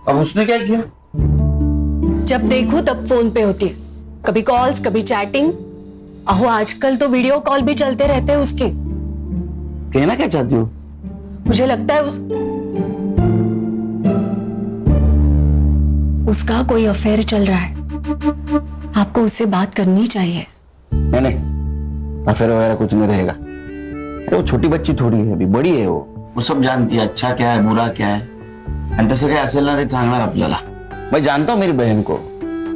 अब उसने क्या किया? जब देखो तब फोन पे होती है, कभी कॉल्स कभी चैटिंग। अहो आजकल तो वीडियो कॉल भी चलते रहते हैं उसके। कहना क्या चाहती हो? मुझे लगता है उसका कोई अफेयर चल रहा है। आपको उससे बात करनी चाहिए। नहीं, अफेयर वगैरह कुछ नहीं रहेगा। अरे वो छोटी बच्ची थोड़ी है, अभी बड़ी है वो सब जानती है अच्छा क्या है बुरा क्या है। आणि तसं काही असेल ना ते सांगणार आपल्याला। मैं जानता हूँ मेरी बहन को,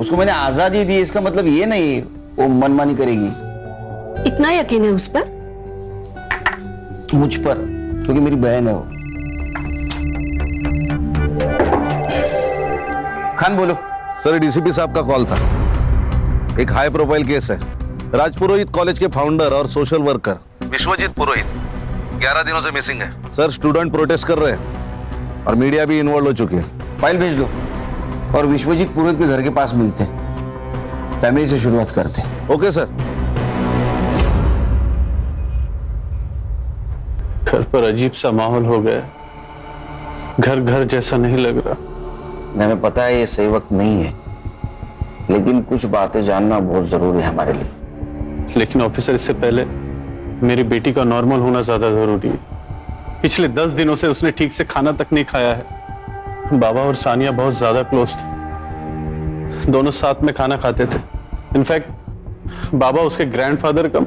उसको मैंने आजादी दी, इसका मतलब ये नहीं वो मनमानी करेगी। इतना यकीन है उस पर? मुझ पर, क्योंकि मेरी बहन है वो। खान बोलो। सर, डीसीपी साहब का कॉल था। एक हाई प्रोफाइल केस है। राजपुरोहित कॉलेज के फाउंडर और सोशल वर्कर विश्वजीत पुरोहित 11 दिनों से मिसिंग है। सर, स्टूडेंट प्रोटेस्ट कर रहे हैं और मीडिया भी इन्वॉल्व हो चुकी है। फाइल भेज दो और विश्वजीत पुरोहित के घर के पास मिलते हैं। फैमिली से शुरुआत करते हैं। Okay sir. घर पर अजीब सा माहौल हो गया, घर घर जैसा नहीं लग रहा। हमें पता है ये सही वक्त नहीं है, लेकिन कुछ बातें जानना बहुत जरूरी है हमारे लिए। लेकिन ऑफिसर, इससे पहले मेरी बेटी का नॉर्मल होना ज्यादा जरूरी है। पिछले 10 दिनों से उसने ठीक से खाना तक नहीं खाया है। बाबा और सानिया बहुत ज्यादा क्लोज थे, दोनों साथ में खाना खाते थे। इनफैक्ट बाबा उसके ग्रैंडफादर का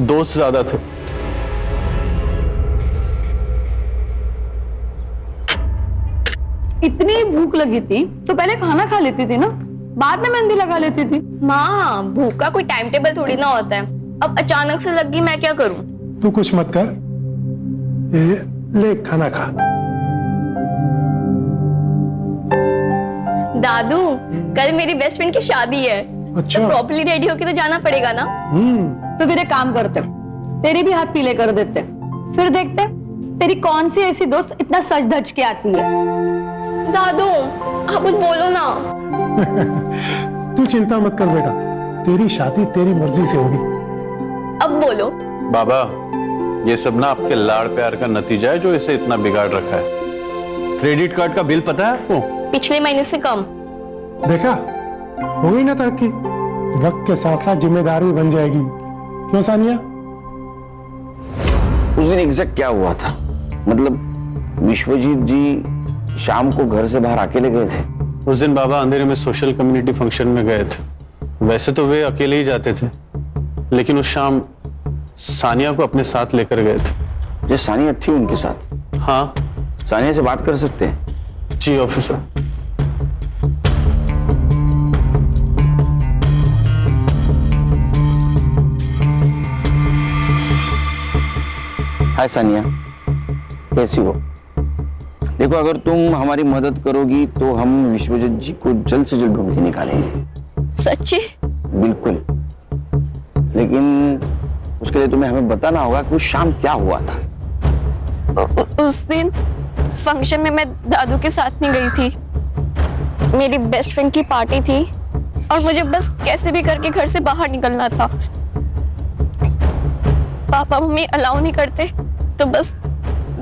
दोस्त ज्यादा थे। इतनी भूख लगी थी तो पहले खाना खा लेती थी ना, बाद में मेहंदी लगा लेती थी। माँ, भूख का कोई टाइम टेबल थोड़ी ना होता है। अब अचानक से लग गई, मैं क्या करूं? तू कुछ मत कर, ये ले खाना खा। दादू, कल मेरी बेस्ट फ्रेंड की शादी है। अच्छा। तो प्रॉपर्ली रेडी होके तो जाना पड़ेगा ना। तो फिर एक काम करते, तेरी भी हाथ पीले कर देते, फिर देखते तेरी कौन सी ऐसी दोस्त इतना सच धज के आती है। दादू, आप कुछ बोलो ना। तू चिंता मत कर बेटा, तेरी शादी तेरी मर्जी से होगी। अब बोलो। बाबा, ये सब ना आपके लाड़ प्यार का नतीजा है जो इसे इतना बिगाड़ रखा है। क्रेडिट कार्ड का बिल पता है आपको? पिछले महीने से कम। देखा, हो गई ना तरक्की। वक्त के साथ साथ जिम्मेदारी बन जाएगी। क्यों सानिया? उस दिन एग्जैक्ट क्या हुआ था? मतलब विश्वजीत जी शाम को घर से बाहर अकेले गए थे? उस दिन बाबा अंधेरे में सोशल कम्युनिटी फंक्शन में गए थे। वैसे तो वे अकेले ही जाते थे, लेकिन उस शाम सानिया को अपने साथ लेकर गए थे। जो सानिया थी उनके साथ? हाँ। सानिया से बात कर सकते हैं? जी ऑफिसर। हाय सानिया, कैसी हो? देखो, अगर तुम हमारी मदद करोगी तो हम विश्वजीत जी को जल्द से जल्द ढूंढ के निकालेंगे। सच्ची? बिल्कुल, लेकिन उसके लिए तुम्हें हमें बताना होगा कि उस शाम क्या हुआ था। उस दिन फंक्शन में मैं दादू के साथ नहीं गई थी। मेरी बेस्ट फ्रेंड की पार्टी थी और मुझे बस कैसे भी करके घर से बाहर निकलना था। पापा मम्मी अलाउ नहीं करते, तो बस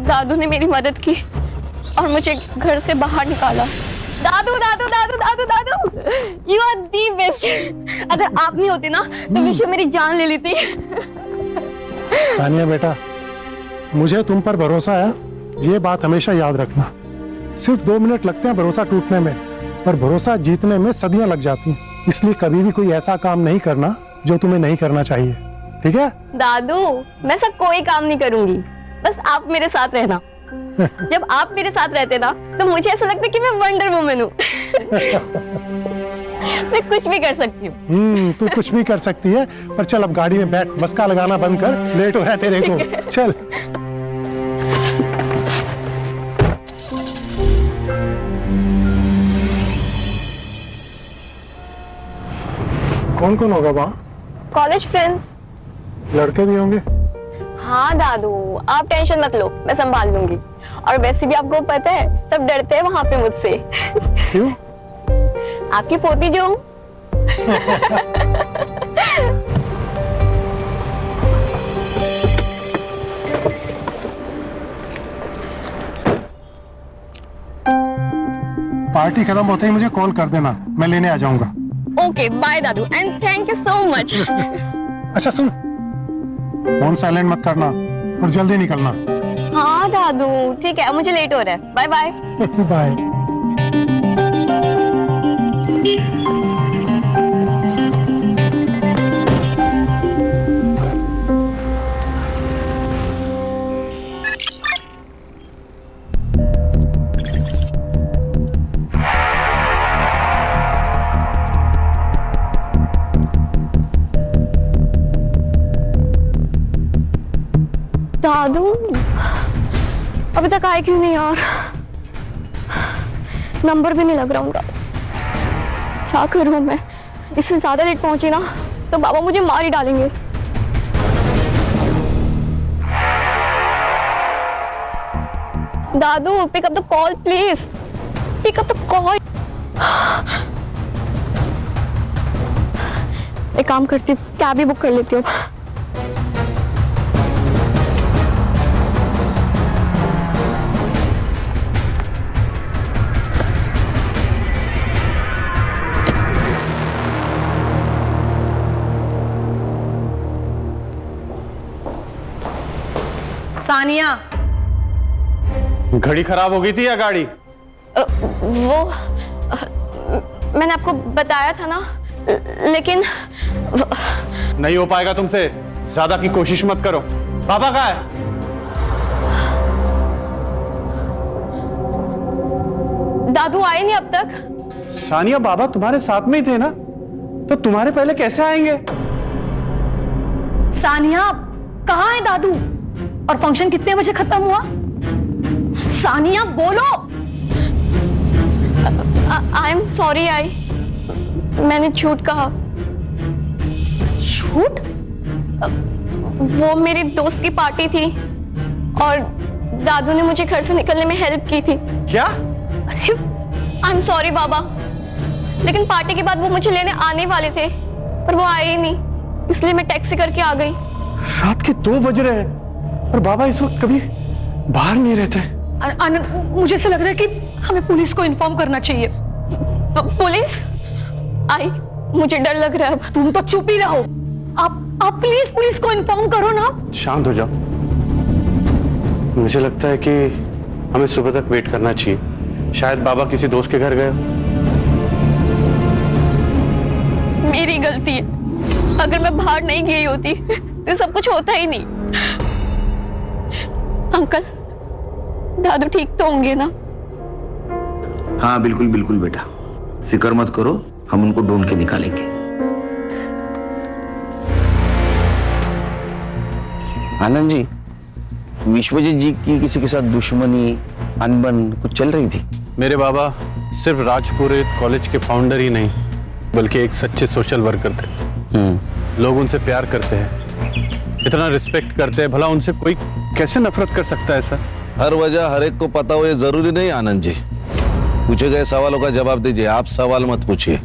दादू ने मेरी मदद की और मुझे घर से बाहर निकाला। दादू दादू दादू दादू दादू, यू आर दी बेस्ट। अगर आप नहीं होते ना तो विश्व मेरी जान ले लेती। सानिया बेटा, मुझे तुम पर भरोसा है, ये बात हमेशा याद रखना। सिर्फ 2 मिनट लगते हैं भरोसा टूटने में, पर भरोसा जीतने में सदियां लग जाती हैं। इसलिए कभी भी कोई ऐसा काम नहीं करना जो तुम्हें नहीं करना चाहिए, ठीक है? दादू, मैं सब कोई काम नहीं करूंगी, बस आप मेरे साथ रहना। जब आप मेरे साथ रहते ना तो मुझे ऐसा लगता है कि मैं वंडर वुमन हूँ। मैं कुछ भी कर सकती हूँ। तू कुछ भी कर सकती है, पर चल अब गाड़ी में बैठ, मस्का लगाना बंद कर, लेट हो रहा है तेरे को। चल। कौन कौन होगा वहाँ? College friends. लड़के भी होंगे? हाँ दादू, आप टेंशन मत लो, मैं संभाल लूंगी। और वैसे भी आपको पता है, सब डरते हैं वहां पे मुझसे। क्यों? आपकी पोती जो हूँ। पार्टी खत्म होते ही मुझे कॉल कर देना, मैं लेने आ जाऊंगा। ओके बाय दादू and thank you so much. अच्छा सुन, फोन साइलेंट मत करना और जल्दी निकलना। हाँ दादू ठीक है, मुझे लेट हो रहा है, बाय बाय। बाय। दादू अभी तक आए क्यों नहीं यार? नंबर भी नहीं लग रहा उनका। क्या करूं मैं? इससे ज्यादा लेट पहुंची ना तो बाबा मुझे मार ही डालेंगे। दादू pick up the call please, pick up the call. एक काम करती हूँ, कैब ही बुक कर लेती हूँ। सानिया, घड़ी खराब हो गई थी या गाड़ी? मैंने आपको बताया था ना, लेकिन नहीं हो पाएगा तुमसे, ज्यादा की कोशिश मत करो। बाबा कहाँ है? दादू आए नहीं अब तक। सानिया बाबा तुम्हारे साथ में ही थे ना, तो तुम्हारे पहले कैसे आएंगे? सानिया कहाँ है दादू? और फंक्शन कितने बजे खत्म हुआ? सानिया बोलो। आई एम सॉरी मैंने झूठ कहा। झूठ? वो मेरी दोस्त की पार्टी थी और दादू ने मुझे घर से निकलने में हेल्प की थी। क्या? आई एम सॉरी बाबा, लेकिन पार्टी के बाद वो मुझे लेने आने वाले थे पर वो आए ही नहीं, इसलिए मैं टैक्सी करके आ गई। रात के 2 बज रहे हैं और बाबा इस वक्त कभी बाहर नहीं रहते। मुझे ऐसा लग रहा है कि हमें पुलिस को इन्फॉर्म करना चाहिए। पुलिस? आई मुझे डर लग रहा है अब। तुम तो चुप ही रहो। आप प्लीज पुलिस को इन्फॉर्म करो ना। शांत हो जाओ। मुझे लगता है कि हमें सुबह तक वेट करना चाहिए, शायद बाबा किसी दोस्त के घर गए। मेरी गलती है, अगर मैं बाहर नहीं गई होती तो सब कुछ होता ही नहीं। अंकल दादू ठीक तो होंगे ना? हाँ बिल्कुल बिल्कुल बेटा, फिक्र मत करो, हम उनको ढूंढ के निकालेंगे। आनंद जी, विश्वजीत जी की किसी के साथ दुश्मनी अनबन कुछ चल रही थी? मेरे बाबा सिर्फ राजपुरोहित कॉलेज के फाउंडर ही नहीं बल्कि एक सच्चे सोशल वर्कर थे। लोग उनसे प्यार करते हैं, इतना रिस्पेक्ट करते हैं, भला उनसे कोई कैसे नफरत कर सकता है सर? हर वजह हर एक को पता हो ये जरूरी नहीं आनंद जी। पूछे गए सवालों का जवाब दीजिए, आप सवाल मत पूछिए।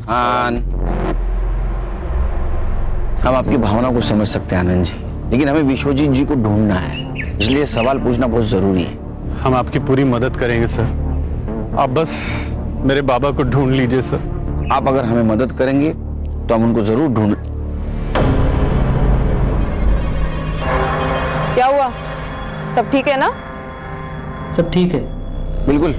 हम आपकी भावना को समझ सकते हैं आनंद जी, लेकिन हमें विश्वजीत जी को ढूंढना है, इसलिए सवाल पूछना बहुत जरूरी है। हम आपकी पूरी मदद करेंगे सर, आप बस मेरे बाबा को ढूंढ लीजिए सर। आप अगर हमें मदद करेंगे तो हम उनको जरूर ढूंढ। क्या हुआ? सब ठीक है ना? सब ठीक है। बिल्कुल।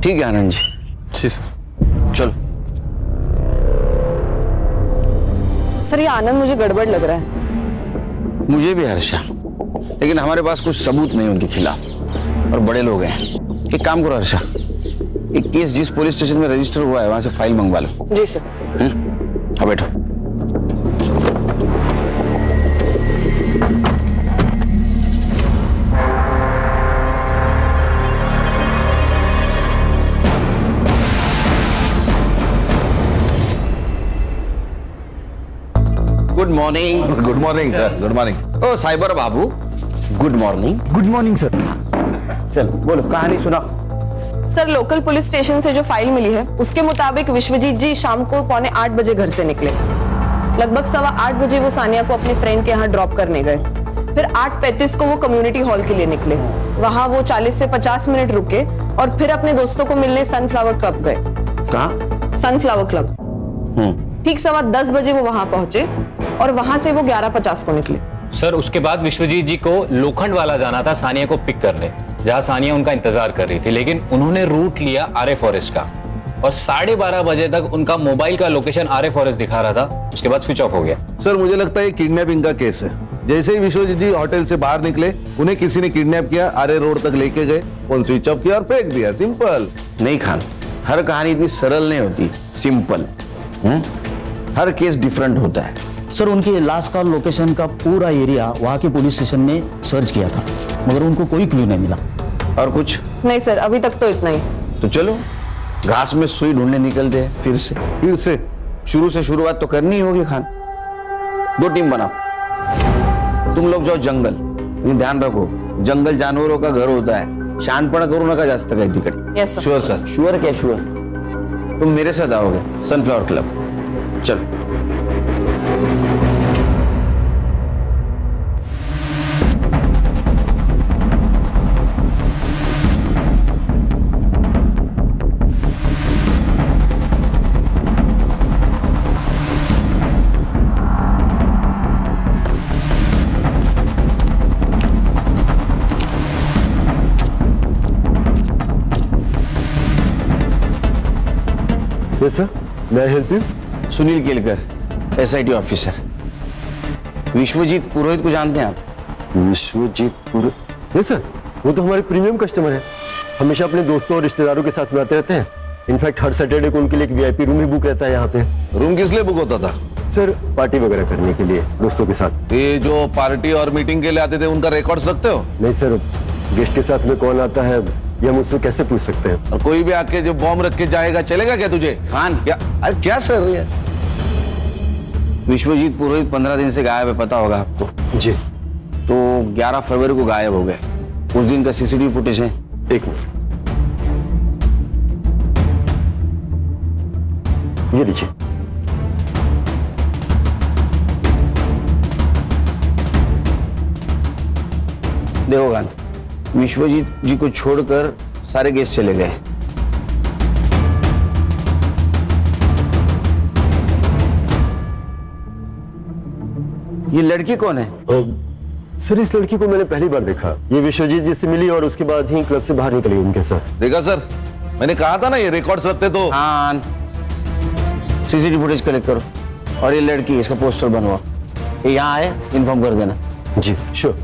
ठीक है आनंद जी। जी सर। चलो। सर ये आनंद मुझे गड़बड़ लग रहा है। मुझे भी हर्षा, लेकिन हमारे पास कुछ सबूत नहीं उनके खिलाफ और बड़े लोग हैं। एक काम करो हर्षा, एक केस जिस पुलिस स्टेशन में रजिस्टर हुआ है वहां से फाइल मंगवा लो। जी सर। हाँ बैठो। Good morning. Good morning sir. Good morning. ओ साइबर बाबू, good morning. Good morning sir. चल बोलो, कहानी सुना। सर लोकल पुलिस स्टेशन से जो फाइल मिली है उसके मुताबिक विश्वजीत जी शाम को 7:45 बजे घर से निकले। लगभग 8:15 बजे वो सानिया को अपने फ्रेंड के यहाँ ड्रॉप करने गए। फिर 8:35 को वो कम्युनिटी हॉल के लिए निकले। वहां वो 40 से 50 मिनट रुके और फिर अपने दोस्तों को मिलने सनफ्लावर क्लब गए। कहाँ? Sunflower club. ठीक 10:15 बजे वो वहां पहुंचे और वहां से वो 11:50 को निकले। सर उसके बाद विश्वजीत जी को लोखंड वाला जाना था सानिया को पिक करने, जहां सानिया उनका इंतजार कर रही थी, लेकिन उन्होंने रूट लिया आर्य फॉरेस्ट का और 12:30 बजे तक उनका मोबाइल का लोकेशन आर्य फॉरेस्ट दिखा रहा था, उसके बाद स्विच ऑफ हो गया। सर मुझे लगता है किडनैपिंग का केस है। जैसे ही विश्वजीत जी होटल से बाहर निकले, उन्हें किसी ने किडनैप किया, आर्य रोड तक लेके गए, फोन स्विच ऑफ किया और फेंक दिया। सिंपल। नहीं खान, हर कहानी इतनी सरल नहीं होती, सिंपल। हर केस डिफरेंट होता है। सर उनकी लास्ट कॉल लोकेशन का पूरा एरिया वहाँ के पुलिस स्टेशन ने सर्च किया था, मगर उनको कोई क्लू नहीं मिला। और कुछ? नहीं सर, अभी तक तो इतना ही। तो चलो घास में सुई ढूंढने निकलते हैं फिर से। शुरू से शुरुआत तो करनी ही होगी खान। 2 टीम बनाओ, तुम लोग जाओ जंगल, लेकिन ध्यान रखो जंगल जानवरों का घर होता है, शहाणपणा करू नका जास्त काही तिकडे। Yes sir. Sure sir. Sure क्या श्योर? तुम मेरे साथ आओगे सनफ्लावर क्लब। चलो। यस सर, मैं help you? Sunil Kelkar, SIT officer. Vishwajeet Purohit को जानते हैं आप? विश्वजीत पुरोहित? यस सर, वो तो हमारे प्रीमियम कस्टमर है। हमेशा अपने दोस्तों और रिश्तेदारों के साथ में आते रहते हैं। इनफैक्ट हर सैटरडे को उनके लिए एक VIP रूम भी बुक रहता है यहाँ पे। रूम किस लिए बुक होता था? सर पार्टी वगैरह करने के लिए दोस्तों के साथ। ये जो पार्टी और मीटिंग के लिए आते थे, उनका रिकॉर्ड्स रखते हो? नहीं सर, गेस्ट के साथ में कौन आता है ये हम उससे कैसे पूछ सकते हैं? और कोई भी आके जो बॉम्ब रख के जाएगा, चलेगा क्या तुझे? खान क्या? अरे क्या सर ये? विश्वजीत पुरोहित 15 दिन से गायब है, पता होगा आपको। जी। तो 11 फरवरी को गायब हो गए। उस दिन का CCTV फुटेज है। एक मिनट, ये लीजिए। देखो खान, विश्वजीत जी को छोड़कर सारे गेस्ट चले गए। ये लड़की कौन है? सर इस लड़की को मैंने पहली बार देखा। ये विश्वजीत जी से मिली और उसके बाद ही क्लब से बाहर निकली उनके साथ। देखा सर, मैंने कहा था ना ये रिकॉर्ड्स रखते तो। खान, CCTV फुटेज कलेक्ट करो और ये लड़की, इसका पोस्टर बनवाओ। ये यहाँ आए, इन्फॉर्म कर देना। जी श्योर।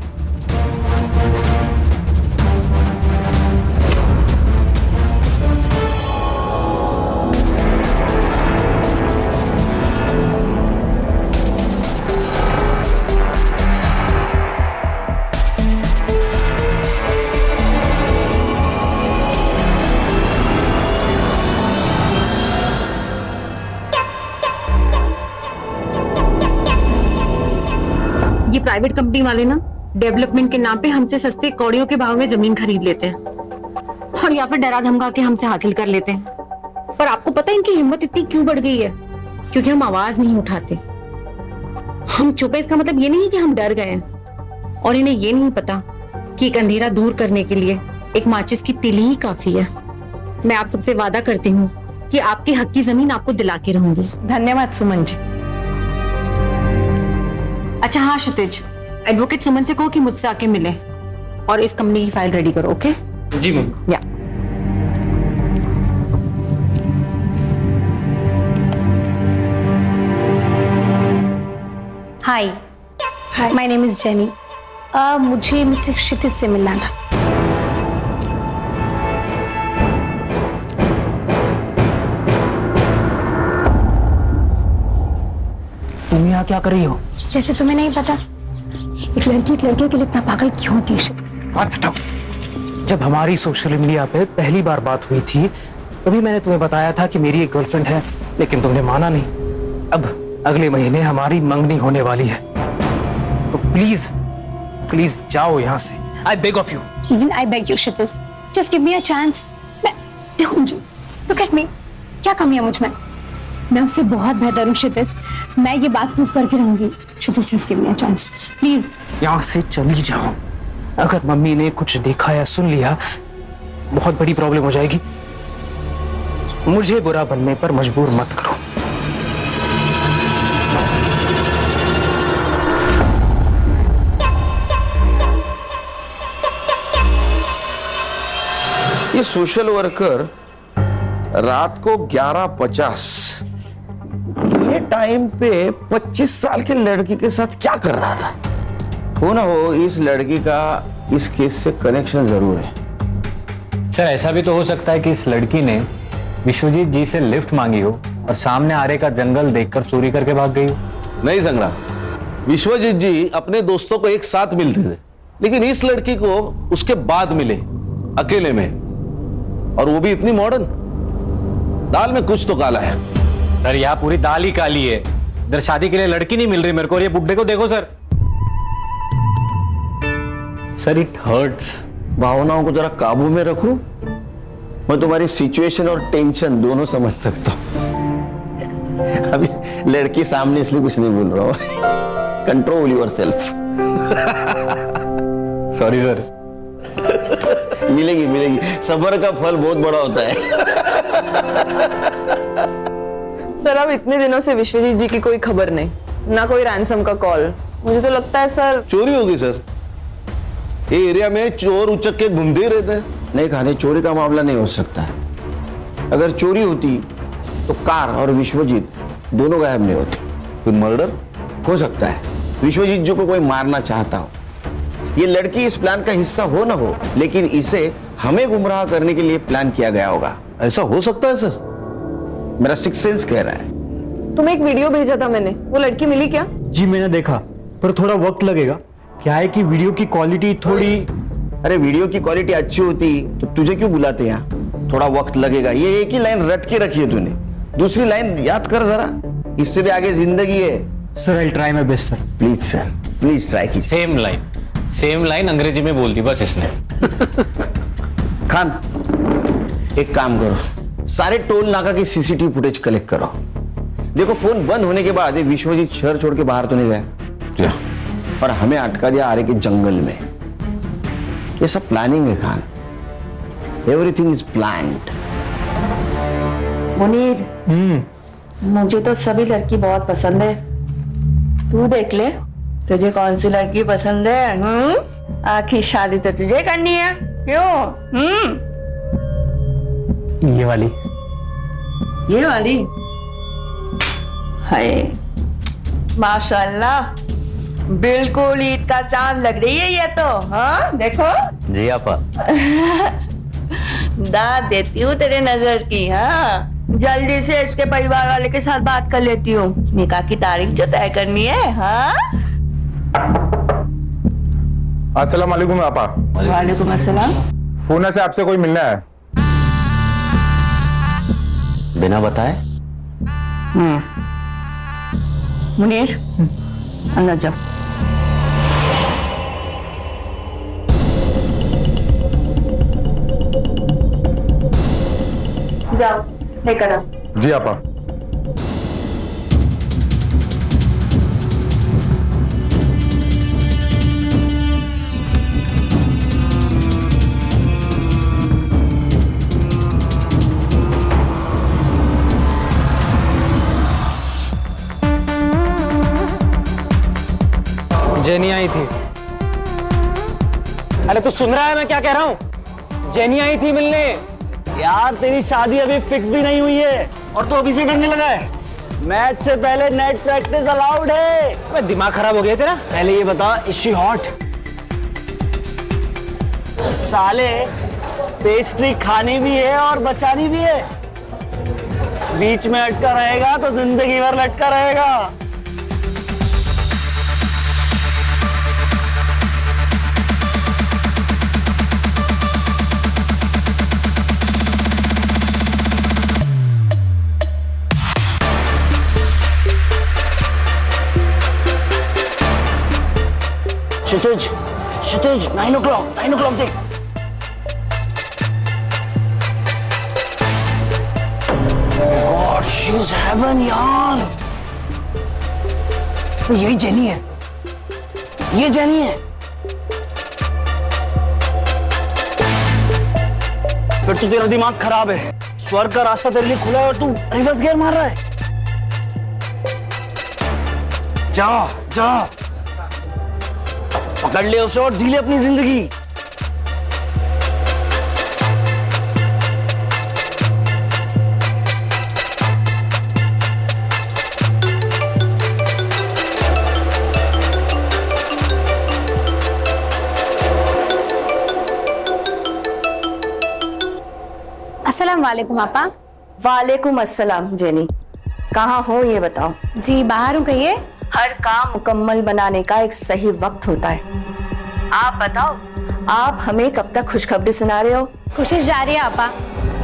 ये प्राइवेट कंपनी वाले ना डेवलपमेंट के नाम पे हमसे सस्ते कौड़ियों के भाव में जमीन खरीद लेते हैं और या फिर डरा धमका के हमसे हासिल कर लेते हैं। पर आपको पता है इनकी हिम्मत इतनी क्यों बढ़ गई है? क्योंकि हम आवाज नहीं उठाते, हम चुप है। इसका मतलब ये नहीं कि हम डर गए हैं और इन्हें ये नहीं पता कि एक अंधेरा दूर करने के लिए एक माचिस की तीली ही काफी है। मैं आप सबसे वादा करती हूँ कि आपके हक की जमीन आपको दिला के रहूंगी। धन्यवाद सुमन जी। अच्छा हाँ क्षितिज, एडवोकेट सुमन से कहो कि मुझसे आके मिले और इस कंपनी की फाइल रेडी करो। ओके जी मैम। या हाय, माय नेम इज जेनी। मुझे मिस्टर क्षितिज से मिलना था। तुम यहाँ क्या कर रही हो? जैसे तुम्हें नहीं पता, एक लड़की एक लड़के के लिए इतना पागल क्यों होती है? बात हटाओ। जब हमारी सोशल मीडिया पे पहली बार बात हुई थी तभी मैंने तुम्हें बताया था कि मेरी एक गर्लफ्रेंड है, लेकिन तुमने माना नहीं। अब अगले महीने हमारी मंगनी होने वाली है, तो प्लीज प्लीज जाओ यहाँ से। I beg of you. Even I beg you, Kshitij, just give me a chance. मैं देखो मुझे, look at me, क्या कमी है मुझ में? मैं उससे बहुत बेहतर हूँ क्षितिज। मैं ये बात प्रूव करके रहूंगी Shubham, just give me a chance, please. यहाँ से चली जाओ। अगर मम्मी ने कुछ देखा या सुन लिया बहुत बड़ी प्रॉब्लम हो जाएगी। मुझे बुरा बनने पर मजबूर मत करो। ये सोशल वर्कर रात को 11:50 ये टाइम पे 25 साल के लड़की के साथ क्या कर रहा था? हो ना हो इस लड़की का इस केस से कनेक्शन जरूर है। सर ऐसा भी तो हो सकता है कि इस लड़की ने विश्वजीत जी से लिफ्ट मांगी हो और सामने आरे का जंगल देखकर चोरी करके भाग गई हो। नहीं संग्राम, विश्वजीत जी अपने दोस्तों को एक साथ मिलते थे, लेकिन इस लड़की को उसके बाद मिले अकेले में, और वो भी इतनी मॉडर्न। दाल में कुछ तो काला है। सर यहाँ पूरी दाल ही काली है। इधर शादी के लिए लड़की नहीं मिल रही मेरे को, और ये बुड्ढे को देखो सर। Sir it hurts. भावनाओं को जरा काबू में रखो। मैं तुम्हारी सिचुएशन और टेंशन दोनों समझ सकता हूं। अभी लड़की सामने इसलिए कुछ नहीं बोल रहा हूं। Control yourself. Sorry sir. मिलेगी मिलेगी, सब्र का फल बहुत बड़ा होता है। सर अब इतने दिनों से विश्वजीत जी की कोई खबर नहीं, ना कोई रैंसम का कॉल। मुझे तो लगता है सर चोरी होगी सर। ये एरिया में चोर उचक के घूमते ही रहते हैं। नहीं खाने, चोरी का मामला नहीं हो सकता है। अगर चोरी होती तो कार और विश्वजीत दोनों गायब नहीं होते। फिर मर्डर हो सकता है विश्वजीत जी को कोई मारना चाहता हो। ये लड़की इस प्लान का हिस्सा हो ना हो, लेकिन इसे हमें गुमराह करने के लिए प्लान किया गया होगा। ऐसा हो सकता है सर? मेरा सिक्स सेंस कह रहा है। तुम्हें एक वीडियो भेजा था मैंने, वो लड़की मिली क्या? जी मैंने देखा, पर थोड़ा वक्त लगेगा। क्या है कि वीडियो की क्वालिटी थोड़ी। अरे वीडियो की क्वालिटी अच्छी होती तो तुझे क्यों बुलाते यहाँ? थोड़ा वक्त लगेगा। ये एक ही लाइन रट के रखी है तूने, दूसरी लाइन याद कर जरा। इससे भी आगे जिंदगी है। Sir I try my best sir. Please sir, please try कीजिए। सेम लाइन अंग्रेजी में बोल दी बस इसने। खान एक काम करो, सारे टोल नाका की सीसीटीवी फुटेज कलेक्ट करो। देखो फोन बंद होने के बाद विश्वजीत शहर छोड़ के बाहर तो नहीं गया, और हमें अटका दिया आरे के जंगल में। ये सब प्लानिंग है Khan. Everything is planned. Munir, मुझे तो सभी लड़की बहुत पसंद है। तू देख ले तुझे कौन सी लड़की पसंद है। आखिर शादी तो तुझे करनी है, क्यों? ये वाली। ये वाली? हाय माशाल्लाह, बिल्कुल ईद का चांद लग रही है ये तो। हाँ देखो। जी आपा। दाद देती हूँ तेरे नजर की। हाँ जल्दी से इसके परिवार वाले के साथ बात कर लेती हूँ, निकाह की तारीख जो तय करनी है। हाँ अस्सलाम वालेकुम आपा। वालेकुम अस्सलाम। पूना से आपसे कोई मिलना है। बिना बताए? मुनीर अंदर जाओ। जाओ लेकर आओ। जी आपा। जेनी आई थी। अरे तू सुन रहा है मैं क्या कह रहा हूँ? जेनी आई थी मिलने। यार तेरी शादी अभी फिक्स भी नहीं हुई है और तू अभी से डरने लगा है। मैच से पहले नेट प्रैक्टिस अलाउड है। अबे दिमाग खराब हो गया तेरा? पहले ये बता, इज शी हॉट? साले पेस्ट्री खानी भी है और बचानी भी है। बीच में अटका रहेगा तो जिंदगी भर लटका रहेगा। क्षितिज 9 o'clock देख। God, she's heaven यार। तो यही जेनी है, ये जेनी है। फिर तो तेरा दिमाग खराब है। स्वर्ग का रास्ता तेरे लिए खुला है और तू रिवर्स गियर मार रहा है। जा जा, पकड़ ले उसे और जी ले अपनी जिंदगी। अस्सलाम वालेकुम आपा। वालेकुम अस्सलाम जेनी, कहाँ हो ये बताओ। जी बाहर हूँ, कहिए। हर काम मुकम्मल बनाने का एक सही वक्त होता है। आप बताओ, आप हमें कब तक खुशखबरी सुना रहे हो? कोशिश जारी है आपा,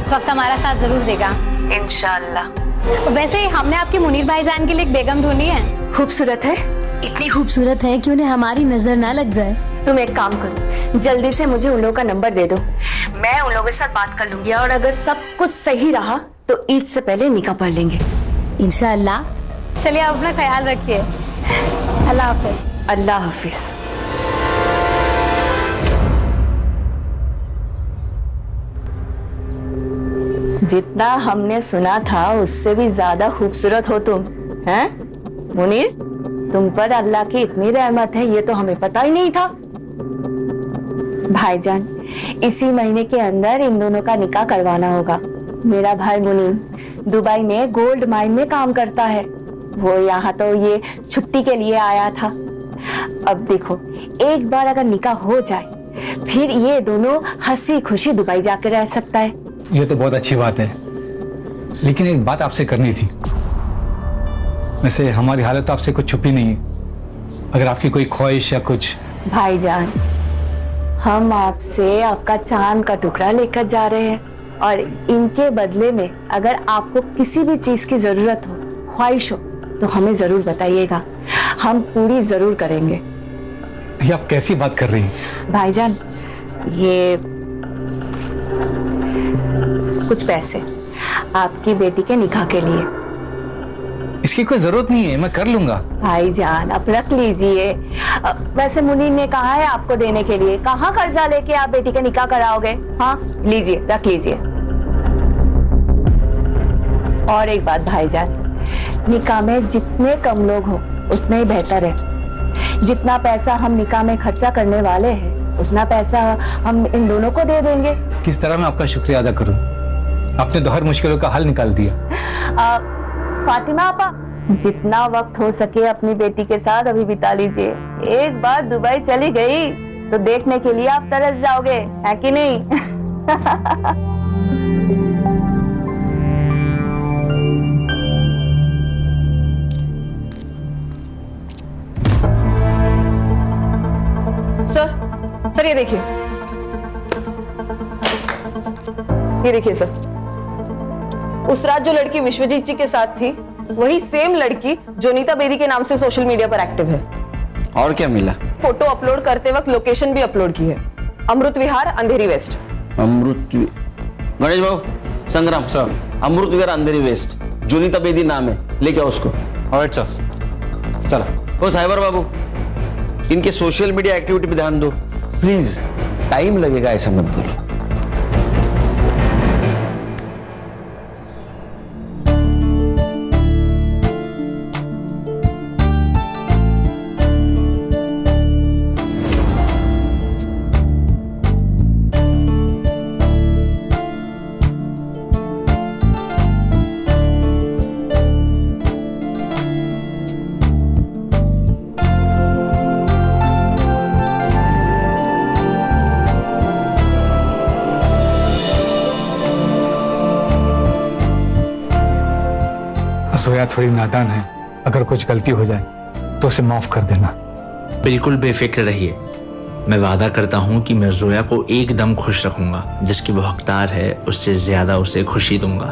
वक्त हमारा साथ जरूर देगा इंशाल्लाह। वैसे हमने आपके मुनीर भाईजान के लिए एक बेगम ढूंढी है। खूबसूरत है? इतनी खूबसूरत है कि उन्हें हमारी नजर ना लग जाए। तुम एक काम करो, जल्दी से मुझे उन लोगों का नंबर दे दो, मैं उन लोगों के साथ बात कर लूंगी और अगर सब कुछ सही रहा तो ईद से पहले निकाह पढ़ लेंगे इंशाअल्लाह। चलिए आप अपना ख्याल रखिए। अल्लाह हाफिज। अल्लाह हाफिज। जितना हमने सुना था उससे भी ज्यादा खूबसूरत हो तुम, हैं? मुनीर, तुम पर अल्लाह की इतनी रहमत है ये तो हमें पता ही नहीं था। भाईजान, इसी महीने के अंदर इन दोनों का निकाह करवाना होगा। मेरा भाई मुनीर दुबई में गोल्ड माइन में काम करता है, वो यहाँ तो ये छुट्टी के लिए आया था। अब देखो, एक बार अगर निकाह हो जाए फिर ये दोनों हंसी खुशी दुबई जाकर रह सकता है। ये तो बहुत अच्छी बात है, लेकिन एक बात आपसे करनी थी। वैसे हमारी हालत तो आपसे कुछ छुपी नहीं है, अगर आपकी कोई ख्वाहिश या कुछ। भाईजान, हम आपसे आपका चांद का टुकड़ा लेकर जा रहे हैं और इनके बदले में अगर आपको किसी भी चीज की जरूरत हो, ख्वाहिश हो, तो हमें जरूर बताइएगा, हम पूरी जरूर करेंगे। ये आप कैसी बात कर रही हैं? भाईजान, ये कुछ पैसे आपकी बेटी के निकाह के लिए। इसकी कोई जरूरत नहीं है, मैं कर लूंगा। भाईजान, आप रख लीजिए। वैसे मुनीर ने कहा है आपको देने के लिए, कहाँ कर्जा लेके आप बेटी का निकाह कराओगे? हाँ, लीजिए, रख लीजिए। और एक बात भाईजान, निकाह में जितने कम लोग हो उतने ही बेहतर है। जितना पैसा हम निकाह में खर्चा करने वाले हैं उतना पैसा हम इन दोनों को दे देंगे। किस तरह मैं आपका शुक्रिया अदा करूं? आपने तो हर मुश्किलों का हल निकाल दिया। फातिमा आपा, जितना वक्त हो सके अपनी बेटी के साथ अभी बिता लीजिए। एक बार दुबई चली गई तो देखने के लिए आप तरस जाओगे, है कि नहीं? सर ये देखिए, सर, उस रात जो लड़की विश्वजीत जी के साथ थी वही सेम लड़की जोनीता बेदी के नाम से सोशल मीडिया पर एक्टिव है। और क्या मिला? फोटो अपलोड करते वक्त लोकेशन भी अपलोड की है, अमृत विहार, अंधेरी वेस्ट। गणेश बाबू, संग्राम सर, अमृत विहार, अंधेरी वेस्ट, जोनीता बेदी नाम है, लेके आओ उसको। ऑलराइट सर, चलो। ओ साइबर बाबू, इनके सोशल मीडिया एक्टिविटी पे ध्यान दो प्लीज। टाइम लगेगा ऐसा मत बोलो। जोया थोड़ी नादान है, अगर कुछ गलती हो जाए तो उसे माफ कर देना। बिल्कुल बेफिक्र रहिए, मैं वादा करता हूँ कि मैं जोया को एकदम खुश रखूंगा। जिसकी वो हकदार है उससे ज्यादा उसे खुशी दूंगा।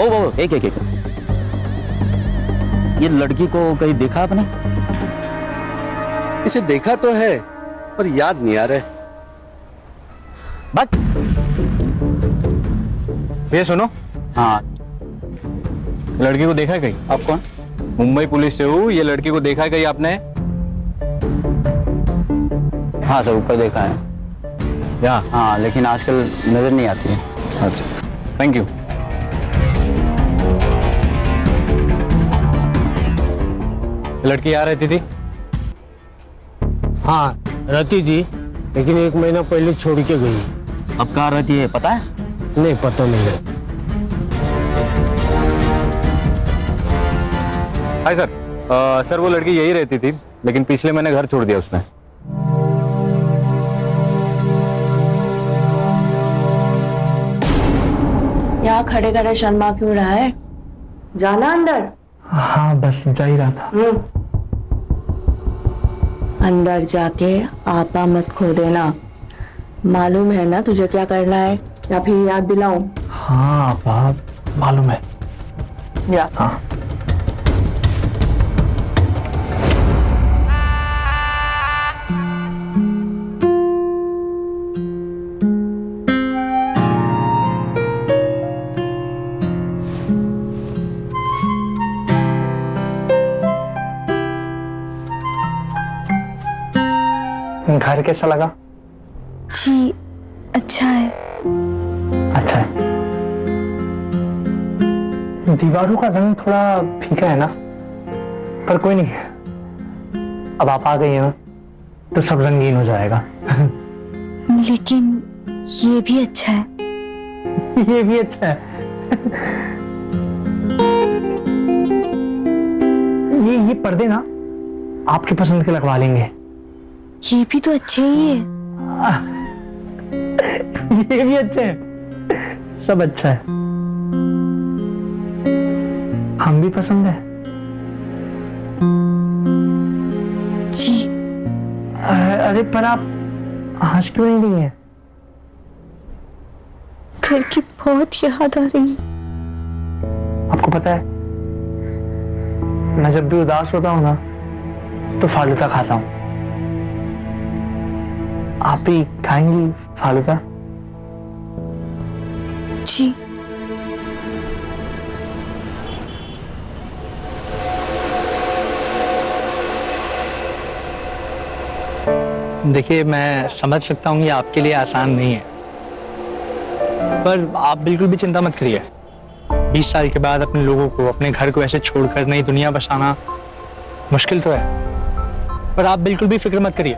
ओ एक ये लड़की को कहीं देखा आपने? इसे देखा तो है पर याद नहीं आ रहा है। बट ये सुनो, हाँ लड़की को देखा है कहीं? आप कौन? मुंबई पुलिस से हूँ। ये लड़की को देखा है कहीं आपने? हाँ सर, ऊपर देखा है। यहाँ? हाँ, लेकिन आजकल नजर नहीं आती है। अच्छा, थैंक यू। लड़की यहाँ रहती थी? हाँ रहती थी, लेकिन 1 महीना पहले छोड़ के गई। अब कहाँ रहती है पता है? नहीं पता नहीं है। Hi sir. सर वो लड़की यही रहती थी, लेकिन पिछले महीने घर छोड़ दिया उसने। यहाँ खड़े खड़े शर्मा क्यों रहा है? जाना अंदर। हाँ बस जा ही रहा था। अंदर जाके आपा मत खो देना। मालूम है ना तुझे क्या करना है, या फिर याद दिलाऊं? हाँ बाप मालूम है। या हाँ। घर कैसा लगा? जी अच्छा है। अच्छा है। दीवारों का रंग थोड़ा फीका है ना, पर कोई नहीं, अब आप आ गई हैं तो सब रंगीन हो जाएगा। लेकिन ये भी अच्छा है। ये भी अच्छा है। ये पर्दे ना आपकी पसंद के लगवा लेंगे। ये भी तो अच्छे ही है। ये भी अच्छे हैं, सब अच्छा है। हम भी पसंद है जी। अरे पर आप हंस क्यों नहीं रही हैं? घर की बहुत याद आ रही है। आपको पता है, मैं जब भी उदास होता हूं ना तो फालूदा खाता हूं। आप भी खाएंगी फालूदा? जी। देखिए मैं समझ सकता हूँ ये आपके लिए आसान नहीं है, पर आप बिल्कुल भी चिंता मत करिए। 20 साल के बाद अपने लोगों को, अपने घर को ऐसे छोड़कर नई दुनिया बसाना मुश्किल तो है, पर आप बिल्कुल भी फिक्र मत करिए।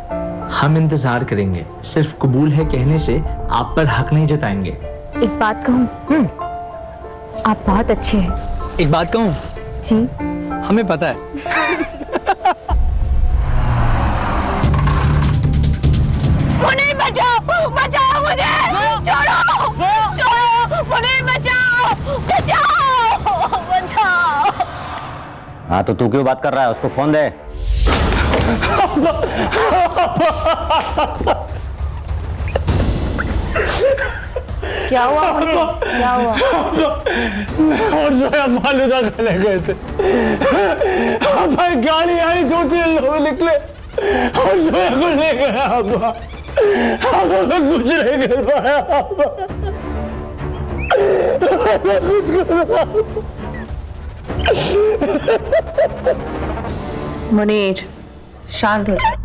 हम इंतजार करेंगे, सिर्फ कबूल है कहने से आप पर हक नहीं जताएंगे। एक बात कहूँ, आप बहुत अच्छे हैं। एक बात कहूँ? जी। हमें पता है। मुनीर बचाओ, बचाओ मुझे, छोड़ो, छोड़ो, मुनीर बचाओ, बचाओ, बचाओ। हाँ तो तू क्यों बात कर रहा है? उसको फोन दे। क्या हुआ मुनीर? क्या हुआ? और जोया फालूदा खाने गए थे, पर गाड़ी आई, 2-3 लोग निकले और जोया को ले गया। अब मैं कुछ नहीं कर पाया। कुछ कर मुनीर शांत हो जा।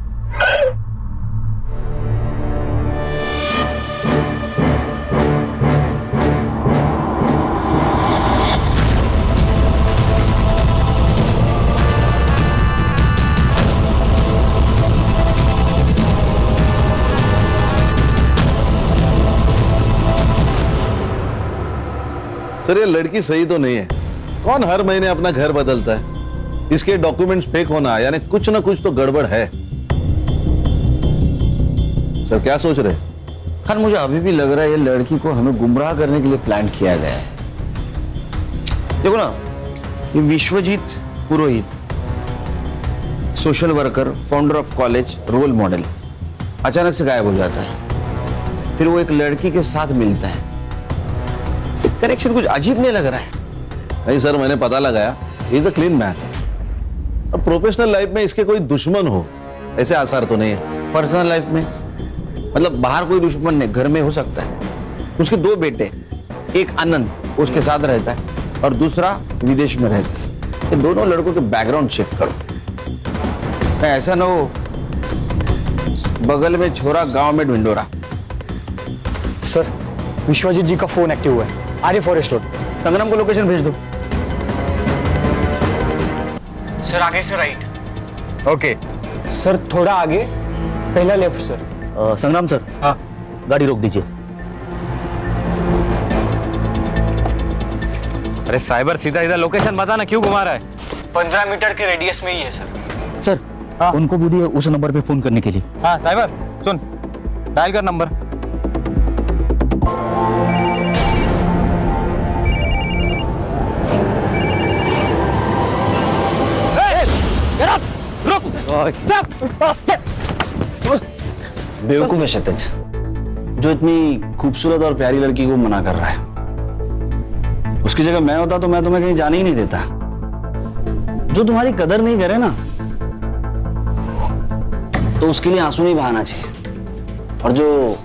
सर ये लड़की सही तो नहीं है। कौन हर महीने अपना घर बदलता है? इसके डॉक्यूमेंट्स फेक होना यानी कुछ ना कुछ तो गड़बड़ है। सर क्या सोच रहे? खैर मुझे अभी भी लग रहा है ये लड़की को हमें गुमराह करने के लिए प्लान किया गया है। देखो ना, ये Vishwajeet Purohit, social worker, founder of college, role model, अचानक से गायब हो जाता है। फिर वो एक लड़की के साथ मिलता है। कनेक्शन कुछ अजीब नहीं लग रहा है? नहीं सर, मैंने पता लगाया, he is a clean man. अब प्रोफेशनल लाइफ में इसके कोई दुश्मन हो ऐसे आसार तो नहीं है। पर्सनल लाइफ में मतलब बाहर कोई दुश्मन नहीं, घर में हो सकता है। उसके 2 बेटे, एक आनंद उसके साथ रहता है और दूसरा विदेश में रहता है। ये दोनों लड़कों के बैकग्राउंड चेक करो, कहीं ऐसा ना हो बगल में छोरा गांव में ढिंडोरा। सर विश्वजीत जी का फोन एक्टिव हुआ है, आर्य फॉरेस्ट रोड। संग्राम को लोकेशन भेज दो। सर आगे से राइट। ओके सर, थोड़ा आगे, पहला लेफ्ट सर। संग्राम सर, हाँ गाड़ी रोक दीजिए। अरे साइबर, सीधा इधर लोकेशन बता ना, क्यों घुमा रहा है? 15 मीटर के रेडियस में ही है सर। सर उनको बोलिए उस नंबर पे फोन करने के लिए। हाँ साइबर सुन, डायल कर नंबर। बेवकूफ है क्षितिज, जो इतनी खूबसूरत और प्यारी लड़की को मना कर रहा है। उसकी जगह मैं होता तो मैं तुम्हें कहीं जाने ही नहीं देता। जो तुम्हारी कदर नहीं करे ना, तो उसके लिए आंसू नहीं बहाना चाहिए, और जो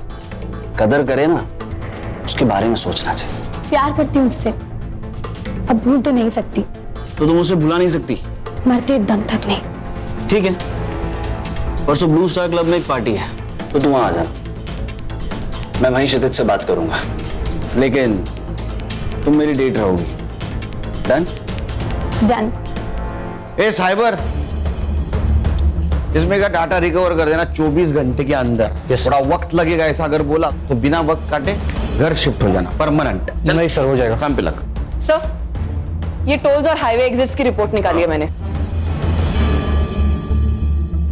कदर करे ना, उसके बारे में सोचना चाहिए। प्यार करती हूँ उससे, अब भूल तो नहीं सकती। तो तुम उसे भुला नहीं सकती? मरते दम तक नहीं। ठीक है, परसों ब्लू स्टार क्लब में एक पार्टी है, तो तुम वहां आ जाना। मैं वहीं क्षितिज से बात करूंगा, लेकिन तुम मेरी डेट रहोगी। डन? डन। ए साइबर, इसमें का डाटा रिकवर कर देना 24 घंटे के अंदर। थोड़ा वक्त लगेगा, ऐसा अगर बोला तो बिना वक्त काटे घर शिफ्ट हो जाना, परमानेंट। नहीं सर, हो जाएगा। काम पे लग। सर ये टोल्स और हाईवे एग्जिट्स की रिपोर्ट निकाली है मैंने।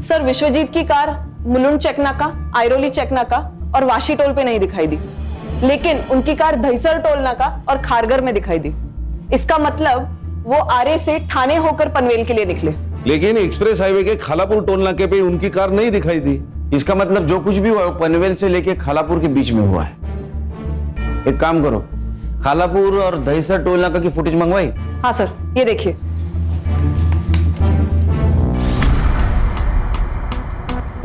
सर विश्वजीत की कार मुलुंड चेक नाका, आयरोली चेक नाका और वाशी टोल पे नहीं दिखाई दी, लेकिन उनकी कार दहीसर टोल नाका और खारगर में दिखाई दी। इसका मतलब वो आरे से ठाणे होकर पनवेल के लिए निकले। लेकिन एक्सप्रेस हाईवे के खालापुर टोल नाके पे उनकी कार नहीं दिखाई दी। इसका मतलब जो कुछ भी हुआ है पनवेल से लेके खालापुर के बीच में हुआ है। एक काम करो, खालापुर और दहीसर टोल नाका की फुटेज मंगवाई? हाँ सर, ये देखिए।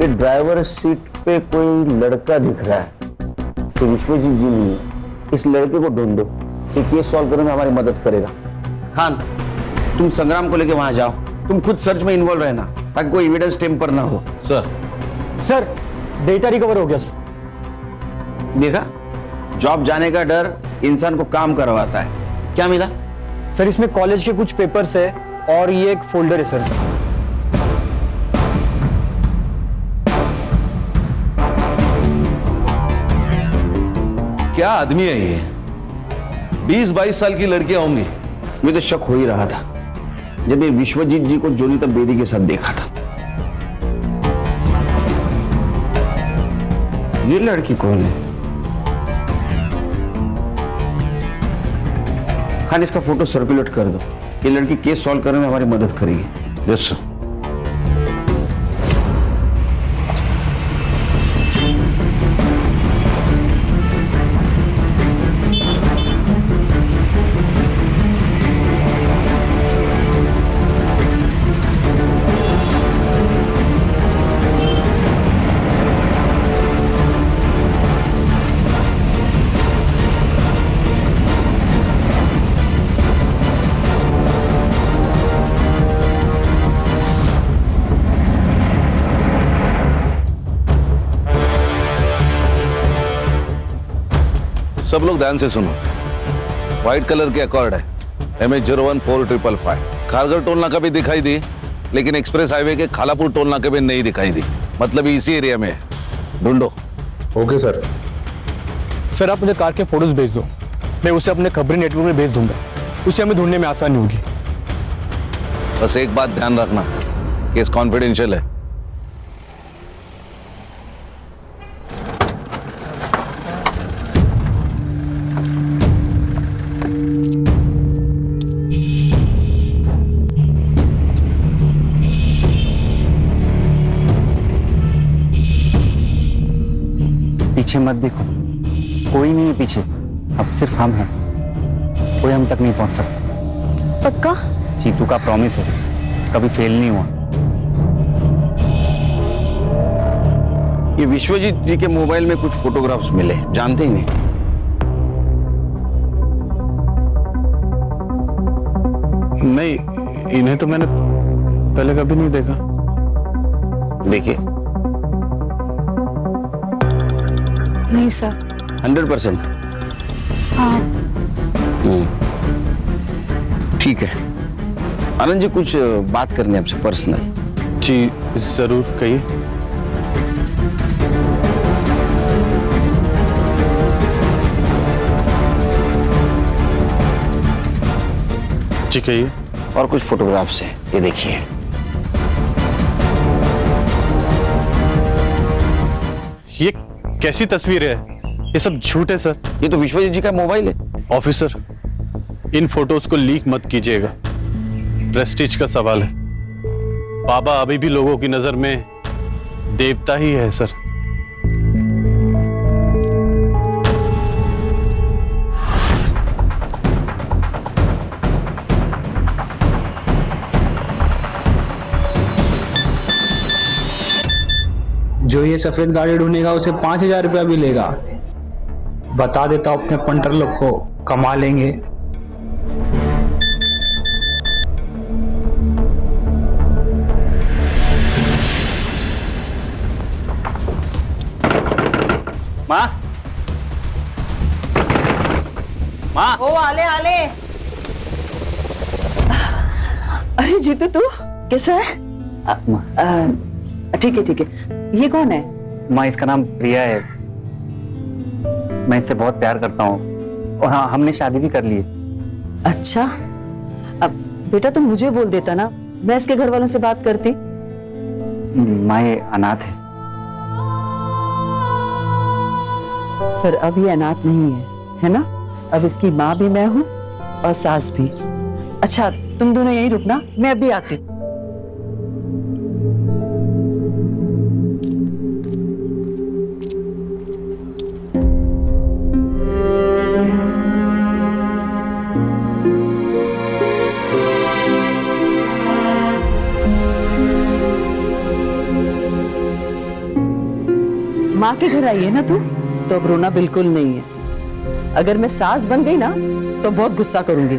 ये ड्राइवर सीट पे कोई लड़का दिख रहा है, तो विश्वजीत जी नहीं है। इस लड़के को ढूंढो, ये केस सॉल्व करने में हमारी मदद करेगा। खान, तुम संग्राम को लेके वहां जाओ, तुम खुद सर्च में इन्वॉल्व रहना, ताकि कोई एविडेंस टेम्पर ना हो। सर डेटा रिकवर हो गया सर। देखा, जॉब जाने का डर इंसान को काम करवाता है। क्या मिला? सर इसमें कॉलेज के कुछ पेपर्स है और ये एक फोल्डर है सर। क्या आदमी है ये? 20-22 साल की लड़कियां होंगी। मुझे तो शक हो ही रहा था जब ये विश्वजीत जी को जोनीता बेदी के साथ देखा था। ये लड़की कौन है? खान, इसका फोटो सर्कुलेट कर दो। ये लड़की केस सॉल्व करने में हमारी मदद करेगी। Yes sir. सब लोग ध्यान से सुनो। व्हाइट कलर के अकॉर्ड है, MH014555। खारगर टोल नाका भी दिखाई दी, लेकिन एक्सप्रेस हाईवे के खालापुर टोल नाके पे नहीं दिखाई दी। मतलब इसी एरिया में है। ढूंढो। Okay sir. सर आप मुझे कार के फोटोज भेज दो, मैं उसे अपने खबरी नेटवर्क में भेज दूंगा। उसे हमें ढूंढने में आसानी होगी। बस एक बात ध्यान रखना, केस कॉन्फिडेंशियल है। पीछे मत देखो, कोई नहीं है पीछे, अब सिर्फ हम हैं। कोई हम तक नहीं पहुंच सकता। पक्का? चीतू का प्रॉमिस है, कभी फेल नहीं हुआ। ये विश्वजीत जी के मोबाइल में कुछ फोटोग्राफ्स मिले, जानते ही नहीं। नहीं, इन्हें तो मैंने पहले कभी नहीं देखा। देखिए। नहीं सर। 100%। हाँ। ठीक है आनंद जी, कुछ बात करनी है आपसे पर्सनल। जी जरूर कहिए। जी कहिए। और कुछ फोटोग्राफ्स हैं, ये देखिए। ये कैसी तस्वीर है? ये सब झूठ है सर। ये तो विश्वजीत जी का मोबाइल है। ऑफिसर, इन फोटोज को लीक मत कीजिएगा, प्रेस्टीज का सवाल है। बाबा अभी भी लोगों की नजर में देवता ही है सर। जो ये सफेद गाड़ी ढूंढेगा उसे 5,000 रुपया भी लेगा। बता देता हूं अपने पंटर लोग को, कमा लेंगे। माँ, माँ। ओ आले आले। अरे जीतू तू कैसा है? ठीक है ठीक है। ये कौन है? माँ, इसका नाम प्रिया है। मैं इससे बहुत प्यार करता हूँ और हाँ, हमने शादी भी कर ली है। अच्छा, अब बेटा तुम मुझे बोल देता ना, मैं इसके घर वालों से बात करती। माँ, ये अनाथ है। पर अब ये अनाथ नहीं है ना? अब इसकी माँ भी मैं हूँ और सास भी। अच्छा तुम दोनों यहीं रुकना, मैं अभी आती हूँ। माँ के घर आई है ना तू, तो अब रोना बिल्कुल नहीं है। अगर मैं सास बन गई ना तो बहुत गुस्सा करूंगी।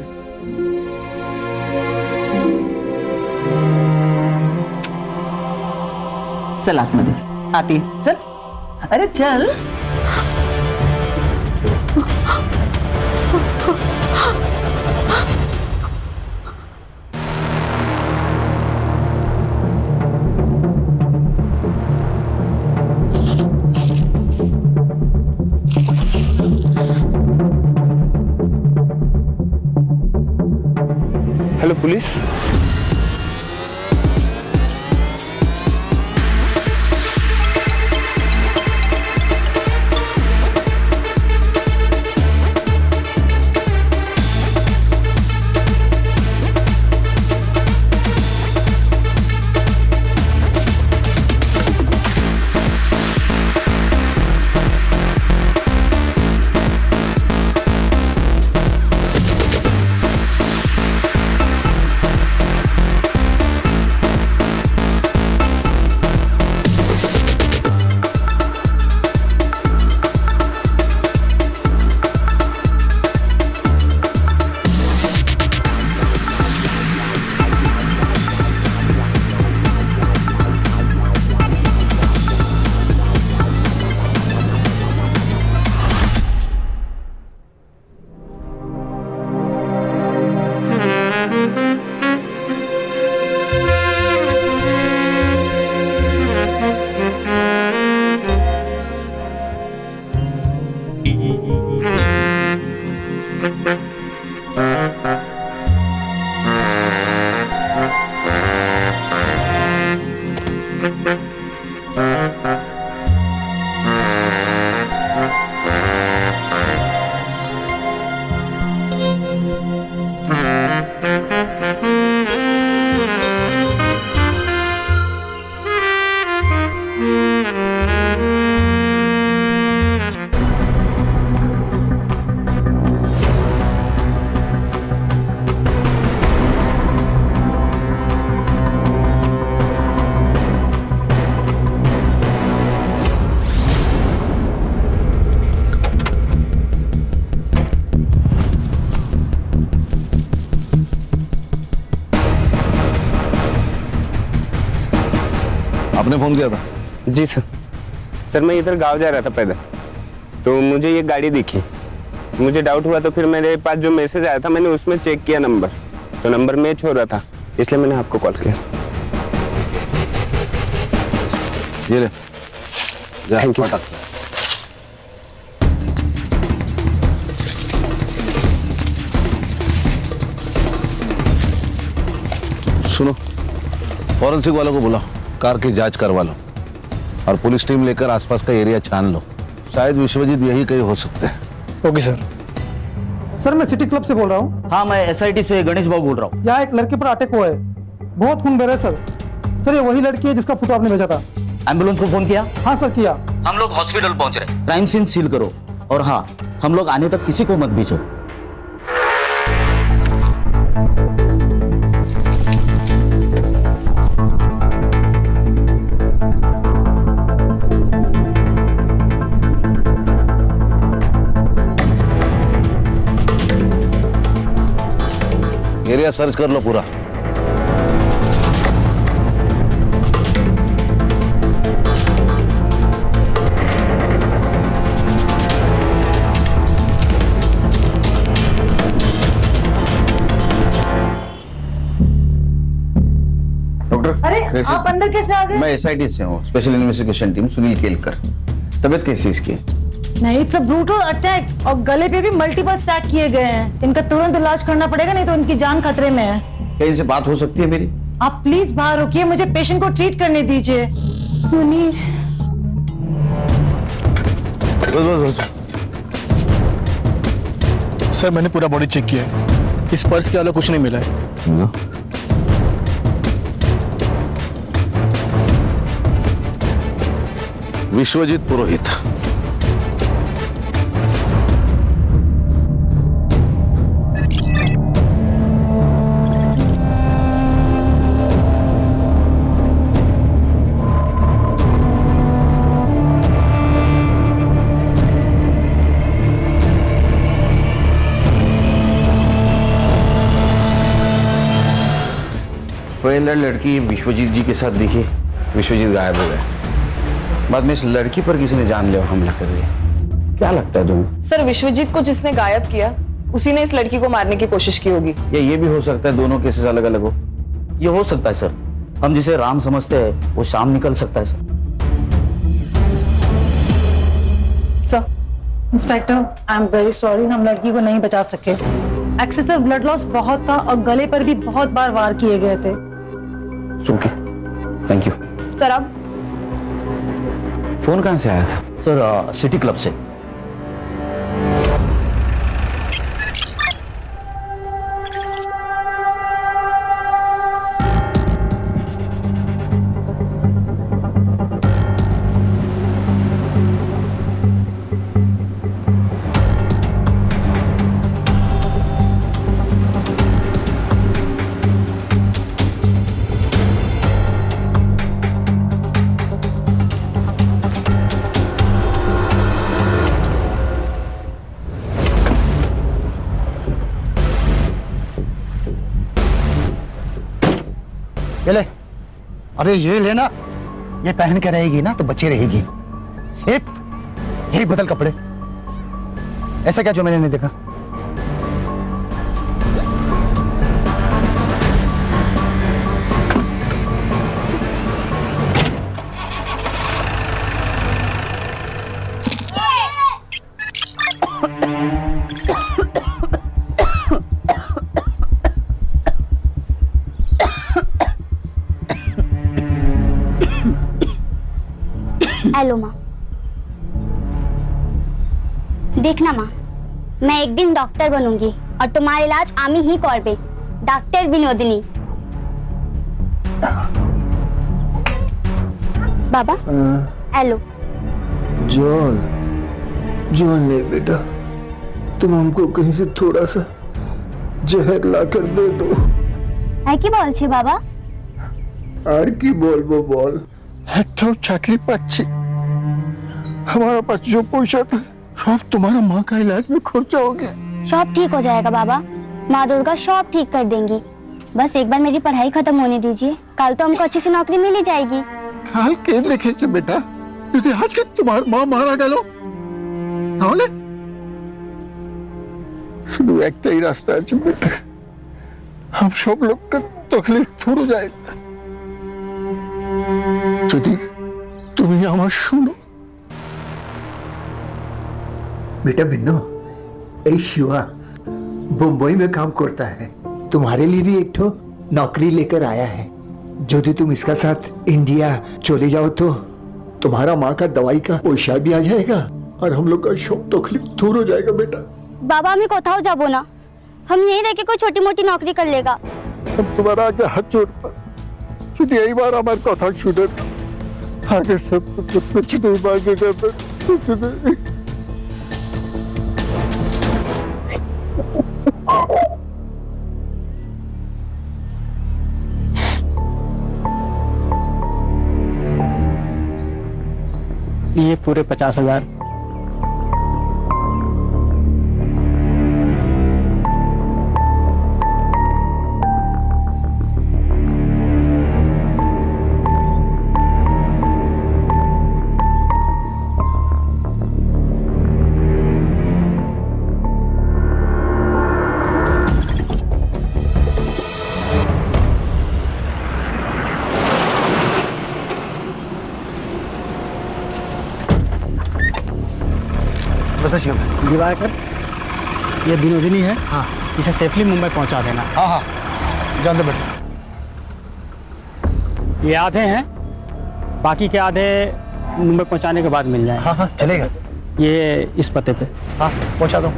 चल आत्मदे, आती है, चल। अरे चल। Hello police. तूने फोन किया था? जी सर। सर मैं इधर गांव जा रहा था पैदल, तो मुझे ये गाड़ी दिखी, मुझे डाउट हुआ, तो फिर मेरे पास जो मैसेज आया था मैंने उसमें चेक किया नंबर, तो नंबर मैच हो रहा था, इसलिए मैंने आपको कॉल किया। ये ले, थैंक यू। सुनो, फॉरेंसिक वालों को बुलाओ, कार की जांच करवा लो और पुलिस टीम लेकर आसपास का एरिया छान लो। शायद विश्वजीत यही कहीं हो सकते हैं। Okay sir. सर मैं सिटी क्लब से बोल रहा हूँ। हाँ, मैं SIT से गणेश बाबू बोल रहा हूँ। यहाँ एक लड़के पर अटैक हुआ है, बहुत खून बह रहा है सर। सर ये वही लड़की है जिसका फोटो आपने भेजा था। एम्बुलेंस को फोन किया? हाँ सर किया। हम लोग हॉस्पिटल पहुंच रहे, क्राइम सीन सील करो और हाँ, हम लोग आने तक किसी को मत भेजो। एरिया सर्च कर लो पूरा। डॉक्टर, आप अंदर कैसे आ गए? मैं SIT से हूँ, special investigation team, Sunil Kelkar. तबीयत कैसी है इसकी? नहीं, इट्स अ ब्रूटल अटैक और गले पे भी मल्टीपल स्टैक किए गए हैं। इनका तुरंत इलाज करना पड़ेगा, नहीं तो इनकी जान खतरे में है। क्या इनसे बात हो सकती है मेरी? आप प्लीज बाहर रुकिए, मुझे पेशेंट को ट्रीट करने दीजिए। मुनीर, सर मैंने पूरा बॉडी चेक किया है, इस पर्स के अलावा कुछ नहीं मिला है। विश्वजीत पुरोहित। पहले लड़की विश्वजीत जी के साथ दिखी, विश्वजीत गायब हो गए। बाद में इस लड़की पर किसी ने जानलेवा हमला कर दिया। क्या लगता है तुम्हें? सर विश्वजीत को जिसने गायब किया उसी ने इस लड़की को मारने की कोशिश की होगी। या ये भी हो सकता है दोनों केसेस अलग अलग हो। ये हो सकता है सर, हम जिसे राम समझते हैं वो शाम निकल सकता है sir. Sir, inspector I am very sorry, हम लड़की को नहीं बचा सके। एक्सेसिव ब्लड लॉस बहुत था और गले पर भी बहुत बार वार किए गए थे। Okay, thank you. सर अब फोन कहाँ से आया था? सर सिटी क्लब से। ये ले, अरे ये लेना, ये पहन के रहेगी ना तो बच्ची रहेगी। एक बदल कपड़े, ऐसा क्या जो मैंने नहीं देखा? हेलो माँ, देखना माँ, मैं एक दिन डॉक्टर बनूंगी और तुम्हारा इलाज आमी ही करबे, डॉक्टर विनोदिनी। बाबा, हेलो। जॉन, जॉन नहीं बेटा, तुम हमको कहीं से थोड़ा सा जहर ला कर दे दो। है की बोल छे बाबा? আর কি বলবো বল, একটাও চাকরি পাচ্ছি, हमारा पास जो पैसा था सब तुम्हारा माँ का इलाज में खर्चा हो गया। सब ठीक हो जाएगा बाबा, माँ दुर्गा सब ठीक कर देंगी। बस एक बार मेरी पढ़ाई खत्म होने दीजिए, कल तो हमको अच्छी सी नौकरी मिल ही जाएगी। हाल के देखे बेटा तुझे आज के तुम्हार माँ मारा गलो তাহলে শুধু একটাই রাস্তা আছে বেটা हम सब लोग का तकलीफ थोड़ा जाएगा যদি তুমি আমার শুনো बेटा बिन्नो ए शिवा मुंबई में काम करता है तुम्हारे लिए भी एक ठो नौकरी लेकर आया है यदि तुम इसका साथ इंडिया चले जाओ तो तुम्हारा माँ का दवाई का पैसा भी आ जाएगा और हम लोग का सब तकलीफ दूर हो जाएगा बेटा बाबा हमें कोথাও যাবো না हम यहीं रह के कोई छोटी मोटी नौकरी कर लेगा हम तुम्हारा आगे हाथ जोड़ता शुद्ध यही बार हमारे कथा सुने आगे सब कुछ नहीं मांगेगा कुछ नहीं ये पूरे 50,000 दिवाकर ये दिनोदिनी है हाँ इसे सेफली मुंबई पहुंचा देना हाँ हाँ जानते बेटे ये आधे हैं बाकी के आधे मुंबई पहुंचाने के बाद मिल जाए हाँ हाँ चलेगा ये इस पते पे हाँ पहुंचा दो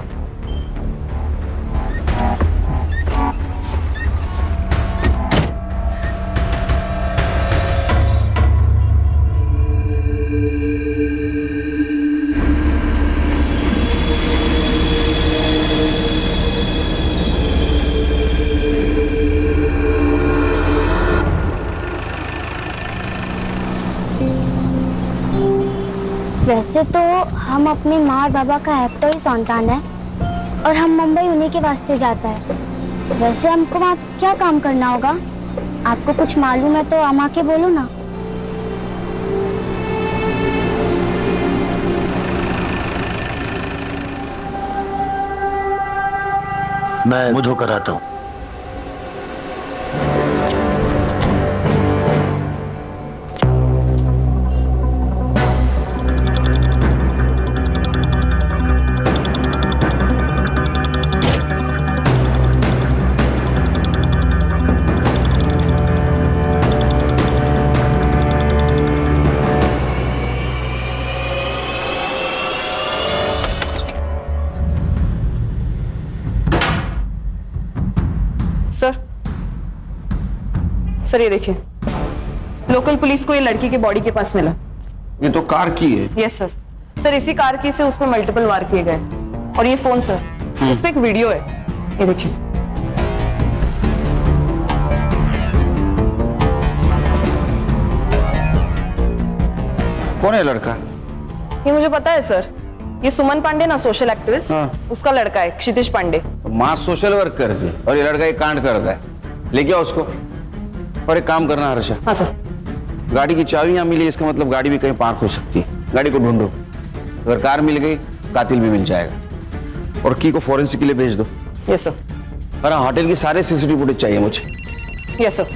वैसे तो हम अपने माँ और बाबा का एकटो ही संतान है और हम मुंबई उन्हीं के वास्ते जाता है वैसे हमको वहाँ क्या काम करना होगा आपको कुछ मालूम है तो अम्मा के बोलो ना मैं मुंह धोकर आता हूँ सर ये देखिए लोकल पुलिस को ये लड़की की बॉडी के पास मिला ये तो कार की है यस सर सर इसी कार की से उस पर मल्टीपल वार किए गए और ये फोन सर इस पे एक वीडियो है ये देखिए कौन है लड़का ये मुझे पता है सर ये सुमन पांडे ना सोशल एक्टिविस्ट उसका लड़का है क्षितिज पांडे माँ सोशल वर्क करती है और ये लड़का एक कांड करता है ले आओ उसको और एक काम करना हर्षा हाँ सर गाड़ी की चाबी यहाँ मिली इसका मतलब गाड़ी भी कहीं पार्क हो सकती है गाड़ी को ढूंढो अगर कार मिल गई कातिल भी मिल जाएगा और की को फॉरेंसिक के लिए भेज दो यस सर और होटल की सारे सीसीटीवी फुटेज चाहिए मुझे यस सर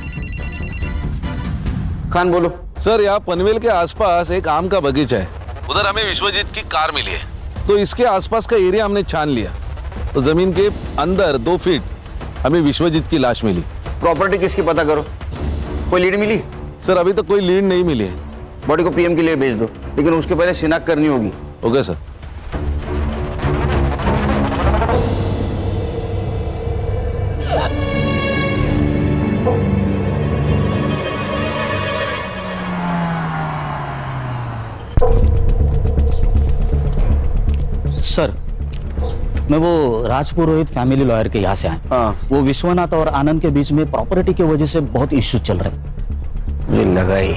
खान बोलो सर यहाँ पनवेल के आसपास एक आम का बगीचा है उधर हमें विश्वजीत की कार मिली है तो इसके आसपास का एरिया हमने छान लिया तो जमीन के अंदर 2 फीट हमें विश्वजीत की लाश मिली प्रॉपर्टी किसकी पता करो कोई लीड मिली सर अभी तक कोई लीड नहीं मिली है बॉडी को पीएम के लिए भेज दो लेकिन उसके पहले शिनाख्त करनी होगी ओके सर सर मैं वो राजपुरोहित फैमिली लॉयर के यहाँ से आया हाँ वो विश्वनाथ और आनंद के बीच में प्रॉपर्टी की वजह से बहुत इश्यू चल रहे हैं मुझे लगा ही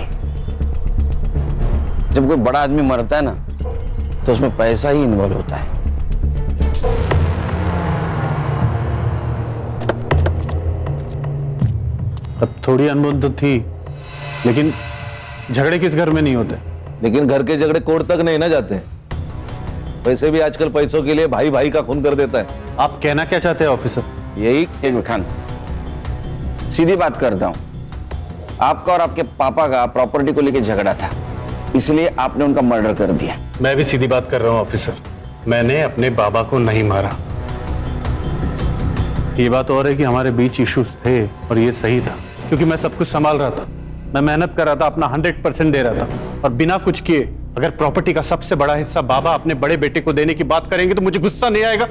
जब कोई बड़ा आदमी मरता है ना तो उसमें पैसा ही इन्वॉल्व होता है अब थोड़ी अनबन तो थी लेकिन झगड़े किस घर में नहीं होते? लेकिन घर के झगड़े कोर्ट तक नहीं ना जाते। वैसे भी आजकल पैसों के लिए भाई भाई का खून कर देता है। आप कहना क्या चाहते हैं ऑफिसर? यही एक खान, सीधी बात करता हूं, आपका और आपके पापा का प्रॉपर्टी को लेकर झगड़ा था, इसलिए आपने उनका मर्डर कर दिया। मैं भी सीधी बात कर रहा हूं ऑफिसर, मैंने अपने बाबा को नहीं मारा। ये बात और है कि हमारे बीच इश्यूज थे और ये सही था, क्योंकि मैं सब कुछ संभाल रहा था, मैं मेहनत कर रहा था, अपना 100% दे रहा था, और बिना कुछ किए अगर प्रॉपर्टी का सबसे बड़ा हिस्सा बाबा अपने बड़े बेटे को देने की बात करेंगे तो मुझे गुस्सा नहीं आएगा।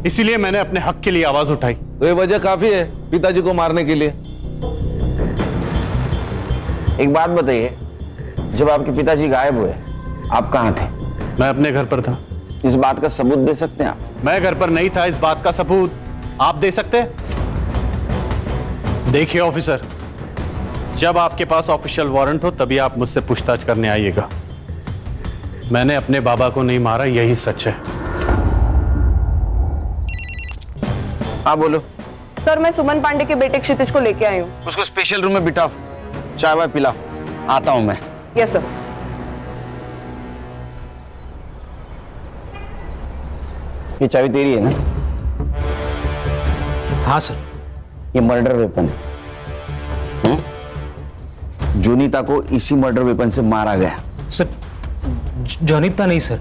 इसीलिए मैंने अपने हक के लिए आवाज उठाई। तो ये वजह काफी है पिताजी को मारने के लिए। एक बात बताइए, जब आपके पिताजी गायब हुए आप कहां थे? मैं अपने घर पर था। इस बात का सबूत दे सकते हैं आप? मैं घर पर नहीं था, इस बात का सबूत आप दे सकते हैं? देखिए ऑफिसर, जब आपके पास ऑफिशियल वारंट हो तभी आप मुझसे पूछताछ करने आइएगा। मैंने अपने बाबा को नहीं मारा, यही सच है। हाँ बोलो। सर मैं सुमन पांडे के बेटे क्षितिज को लेके आई हूँ। उसको स्पेशल रूम में बिठाओ, चाय वाय पिलाओ, आता हूं मैं। Yes sir. ये चाबी तेरी है ना? हाँ सर। ये मर्डर वेपन है। जोनीता को इसी मर्डर वेपन से मारा गया। सर जोनीता नहीं सर,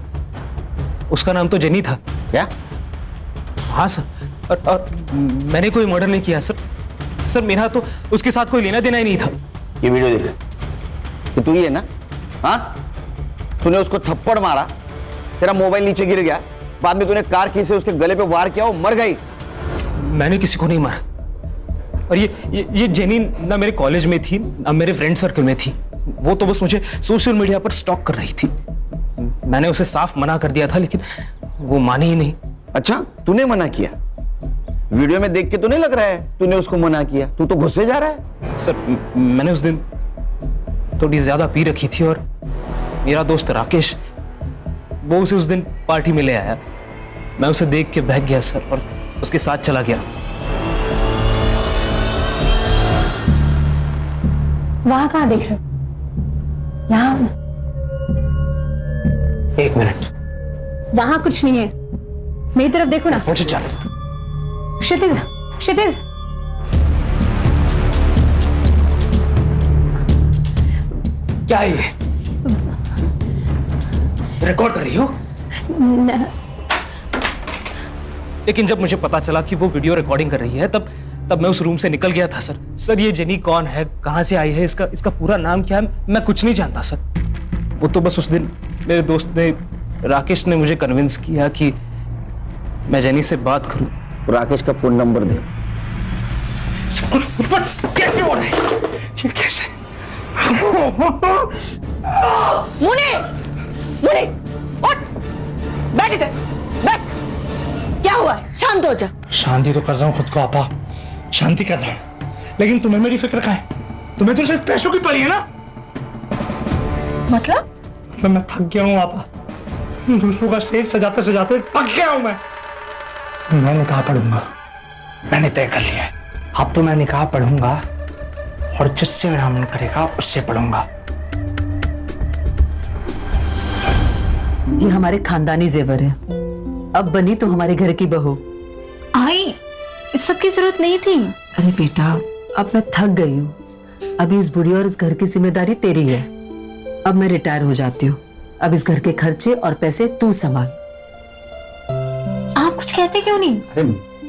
उसका नाम तो जेनी था। क्या? हाँ सर, और मैंने कोई मर्डर नहीं किया सर। सर मेरा तो उसके साथ कोई लेना देना ही नहीं था। ये वीडियो देख, तो तू ही है ना? हाँ, तूने उसको थप्पड़ मारा, तेरा मोबाइल नीचे गिर गया, बाद में तूने कार की से उसके गले पे वार किया, वो मर गई। मैंने किसी को नहीं मारा। और ये जेनी ना मेरे कॉलेज में थी ना मेरे फ्रेंड सर्कल में थी। वो तो बस मुझे सोशल मीडिया पर स्टॉक कर रही थी। मैंने उसे साफ मना कर दिया था, लेकिन वो माने ही नहीं। अच्छा, तूने मना किया? वीडियो में देख के तो नहीं लग रहा है तूने उसको मना किया। तू तो गुस्से जा रहा है। सर मैंने उस दिन थोड़ी ज्यादा पी रखी थी और मेरा दोस्त राकेश, वो उसे उस दिन पार्टी में ले आया। मैं उसे देख के बहक गया सर और उसके साथ चला गया। वहां कहाँ देख रहे हो? यहाँ। एक मिनट। वहां कुछ नहीं है, मेरी तरफ देखो ना। मुझे चल। क्षितिज, क्षितिज। क्या है ये? रिकॉर्ड कर रही हो? लेकिन जब मुझे पता चला कि वो वीडियो रिकॉर्डिंग कर रही है तब मैं उस रूम से निकल गया था सर। सर ये जेनी कौन है, कहां से आई है, इसका पूरा नाम क्या है, मैं कुछ नहीं जानता सर। वो तो बस उस दिन मेरे दोस्त ने, राकेश ने मुझे कन्विंस किया कि मैं जेनी से बात करूं। राकेश का फोन नंबर दे। सब कुछ मुझ पर कैसे हो रहा है? ये कैसे? मुने, मुने, उठ, बैठ इधर, बैठ। क्या हुआ है? शांत हो जा। शांति तो कर रहा हूँ खुद को आपा, शांति कर रहा हूँ, लेकिन तुम्हें मेरी फिक्र कहाँ है? तुम्हें तो सिर्फ पैसों की पड़ी है ना? मतलब मैं थक गया हूँ आपा, दूसरों का स्टेज सजाते सजाते थक गया हूँ मैं निकाह पढ़ूंगा, मैंने तय कर लिया है। अब तो मैं निकाह पढ़ूंगा और जिससे मेरा मन करेगा उससे पढ़ूंगा। ये हमारे खानदानी जेवर है, अब बनी तो हमारे घर की बहू। आई, इस सब की जरूरत नहीं थी। अरे बेटा, अब मैं थक गई हूँ, अभी इस बुढ़ी और इस घर की जिम्मेदारी तेरी है। अब मैं रिटायर हो जाती हूँ, अब इस घर के खर्चे और पैसे तू संभाल। आप कुछ कहते क्यों नहीं? अरे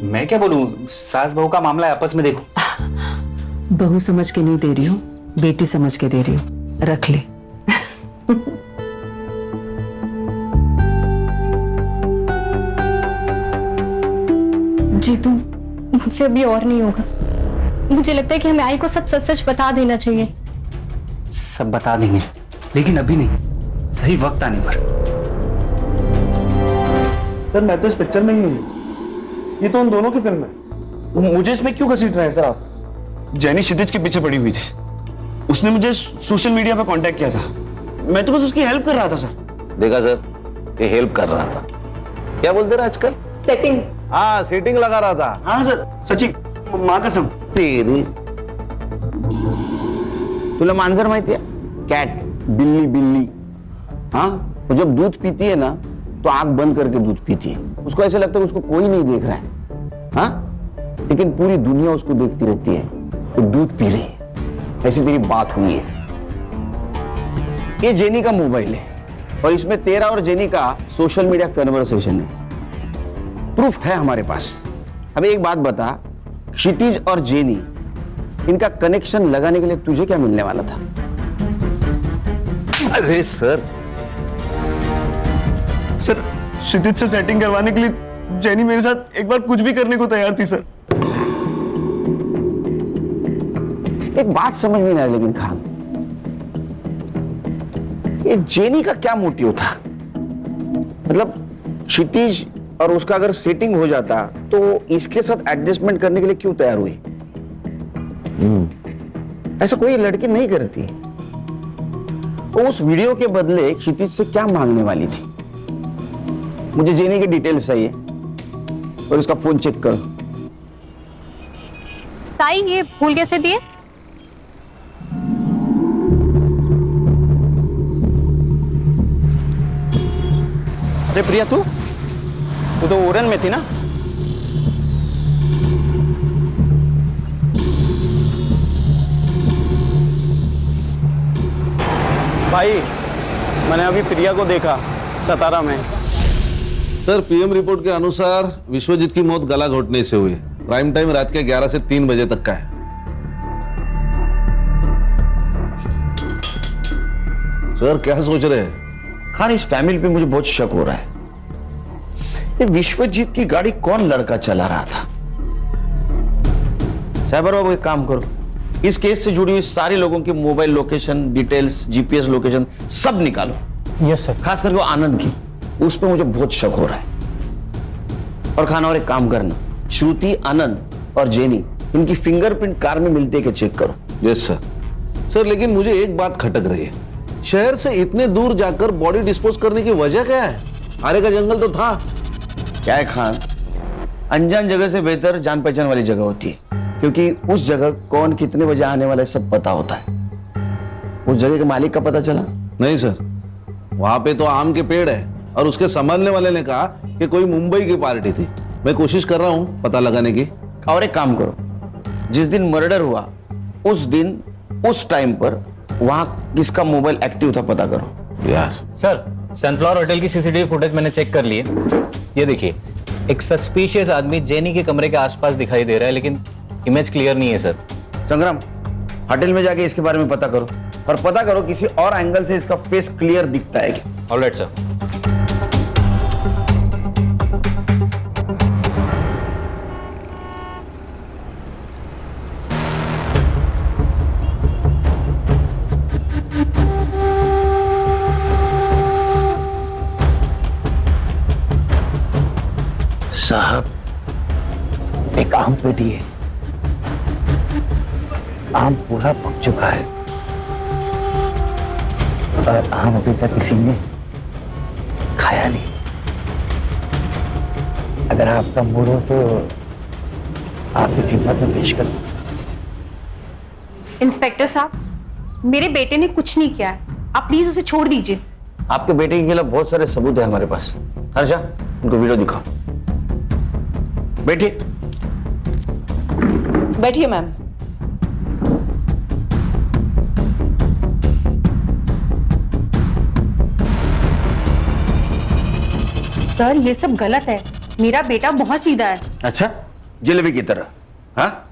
मैं क्या बोलूं, सास बहू का मामला है, आपस में देखो। बहू समझ के नहीं दे रही हूँ, बेटी समझ के दे रही हूँ, रख ले। जीतू, मुझसे अभी और नहीं होगा। मुझे लगता है कि हमें आई को सब सच सच बता देना चाहिए। सब बता देंगे, लेकिन अभी नहीं, सही वक्त आने पर। सर मैं तो इस पिक्चर में ही हूँ, ये तो उन दोनों की फिल्म है। मुझे इसमें क्यों घसीट रहे हैं सर आप? जेनी क्षितिज के पीछे पड़ी हुई थी, उसने मुझे सोशल मीडिया पर कांटेक्ट किया था, मैं तो बस उसकी हेल्प कर रहा था सर। देखा सर, ये हेल्प कर रहा था, क्या बोलते रहे आजकल? सेटिंग। हाँ, सेटिंग लगा रहा था। हाँ सर, सच्ची माँ कसम। तेरी तुला मांजर माहिती आहे? कैट, बिल्ली बिल्ली। हाँ, वो जब दूध पीती है ना तो आंख बंद करके दूध पीती है। उसको ऐसा लगता है उसको कोई नहीं देख रहा है, हाँ, लेकिन पूरी दुनिया उसको देखती रहती है, वो दूध पी रही है। ऐसी तेरी बात हुई है। ये जेनी का मोबाइल है और इसमें तेरा और जेनी का सोशल मीडिया कन्वर्सेशन है, प्रूफ है हमारे पास। अब एक बात बता, क्षितिज और जेनी इनका कनेक्शन लगाने के लिए तुझे क्या मिलने वाला था? अरे सर क्षितिज से सेटिंग करवाने के लिए जेनी मेरे साथ एक बार कुछ भी करने को तैयार थी सर। एक बात समझ में नहीं आई लेकिन खान, ये जेनी का क्या मोटिव था? मतलब क्षितिज और उसका अगर सेटिंग हो जाता तो इसके साथ एडजस्टमेंट करने के लिए क्यों तैयार हुई? ऐसा कोई लड़की नहीं करती। तो उस वीडियो के बदले क्षितिज से क्या मांगने वाली थी? मुझे जेनी की डिटेल्स चाहिए और उसका फोन चेक करो। ताई, ये फूल कैसे दिए? अरे प्रिया, तू तो ओरन में थी ना? भाई, मैंने अभी प्रिया को देखा सतारा में। सर, पीएम रिपोर्ट के अनुसार विश्वजीत की मौत गला घोटने से हुई है। प्राइम टाइम रात के 11 से 3 बजे तक का है। सर, क्या सोच रहे हैं? खान, इस फैमिली पे मुझे बहुत शक हो रहा है। ये विश्वजीत की गाड़ी कौन लड़का चला रहा था? साइबर बाबू, एक काम करो, इस केस से जुड़ी हुई सारे लोगों की mobile location details, GPS location सब निकालो। Yes sir. खास करके वो आनंद की, उस पर मुझे बहुत शक हो रहा है। और खाना, और एक काम करना, श्रुति, आनंद और जेनी, इनकी फिंगरप्रिंट कार में मिलते के चेक करो। Yes sir. सर, लेकिन मुझे एक बात खटक रही है, शहर से इतने दूर जाकर बॉडी डिस्पोज करने की वजह क्या है? आरे का जंगल तो था। क्या है खान, अनजान जगह से बेहतर जान पहचान वाली जगह होती है, क्योंकि उस जगह कौन कितने बजे आने वाला है सब पता होता है। उस जगह के मालिक का पता चला? नहीं सर, वहां पे तो आम के पेड़ है और उसके संभालने वाले ने कहा कि कोई मुंबई की पार्टी थी। मैं कोशिश कर रहा हूं पता लगाने की। और एक काम करो, जिस दिन मर्डर हुआ उस दिन उस टाइम पर वहां किसका मोबाइल एक्टिव था पता करो। यार सर, सनफ्लावर होटल की सीसीटीवी फुटेज मैंने चेक कर ली है। ये देखिए, एक सस्पिशियस आदमी जेनी के कमरे के आसपास दिखाई दे रहा है, लेकिन इमेज क्लियर नहीं है सर। संग्राम, होटल में जाके इसके बारे में पता करो और पता करो किसी और एंगल से इसका फेस क्लियर दिखता है क्या। Alright sir. साहब, एक आम पेटी है, आम पूरा पक चुका है और आम अभी तक किसी ने खाया नहीं। अगर आपका मूड हो तो आपकी खिदमत में पेश कर। इंस्पेक्टर साहब, मेरे बेटे ने कुछ नहीं किया है, आप प्लीज उसे छोड़ दीजिए। आपके बेटे के खिलाफ बहुत सारे सबूत है हमारे पास। हर्षा, उनको वीडियो दिखाओ। बैठिए। बैठिए मैम। सर, ये सब गलत है। मेरा बेटा बहुत सीधा है। अच्छा, जलेबी की तरह? हाँ,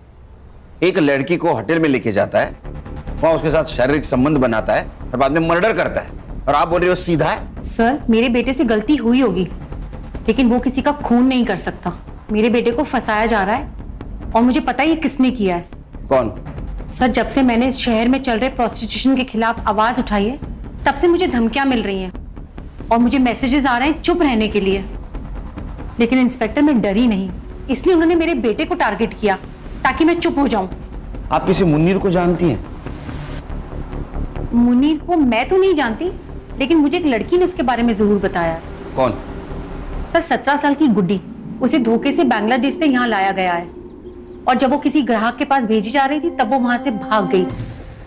एक लड़की को होटल में लेके जाता है, वहां उसके साथ शारीरिक संबंध बनाता है और बाद में मर्डर करता है, और आप बोल रहे हो सीधा है? सर, मेरे बेटे से गलती हुई होगी, लेकिन वो किसी का खून नहीं कर सकता। मेरे बेटे को फंसाया जा रहा है और मुझे पता है ये किसने किया है। कौन? सर, जब से मैंने इस शहर में चल रहे प्रोस्टिट्यूशन के खिलाफ आवाज उठाई है, तब से मुझे धमकियां मिल रही हैं और मुझे मैसेजेस आ रहे हैं चुप रहने के लिए। लेकिन इंस्पेक्टर, मैं डरी नहीं, इसलिए उन्होंने मेरे बेटे को टारगेट किया ताकि मैं चुप हो जाऊं। आप किसी मुन्नीर को जानती हैं? मुन्नीर को मैं तो नहीं जानती, लेकिन मुझे एक लड़की ने उसके बारे में जरूर बताया। कौन? सर, 17 साल की गुड्डी। उसे धोखे से बांग्लादेश से यहाँ लाया गया है और जब वो किसी ग्राहक के पास भेजी जा रही थी तब वो वहां से भाग गई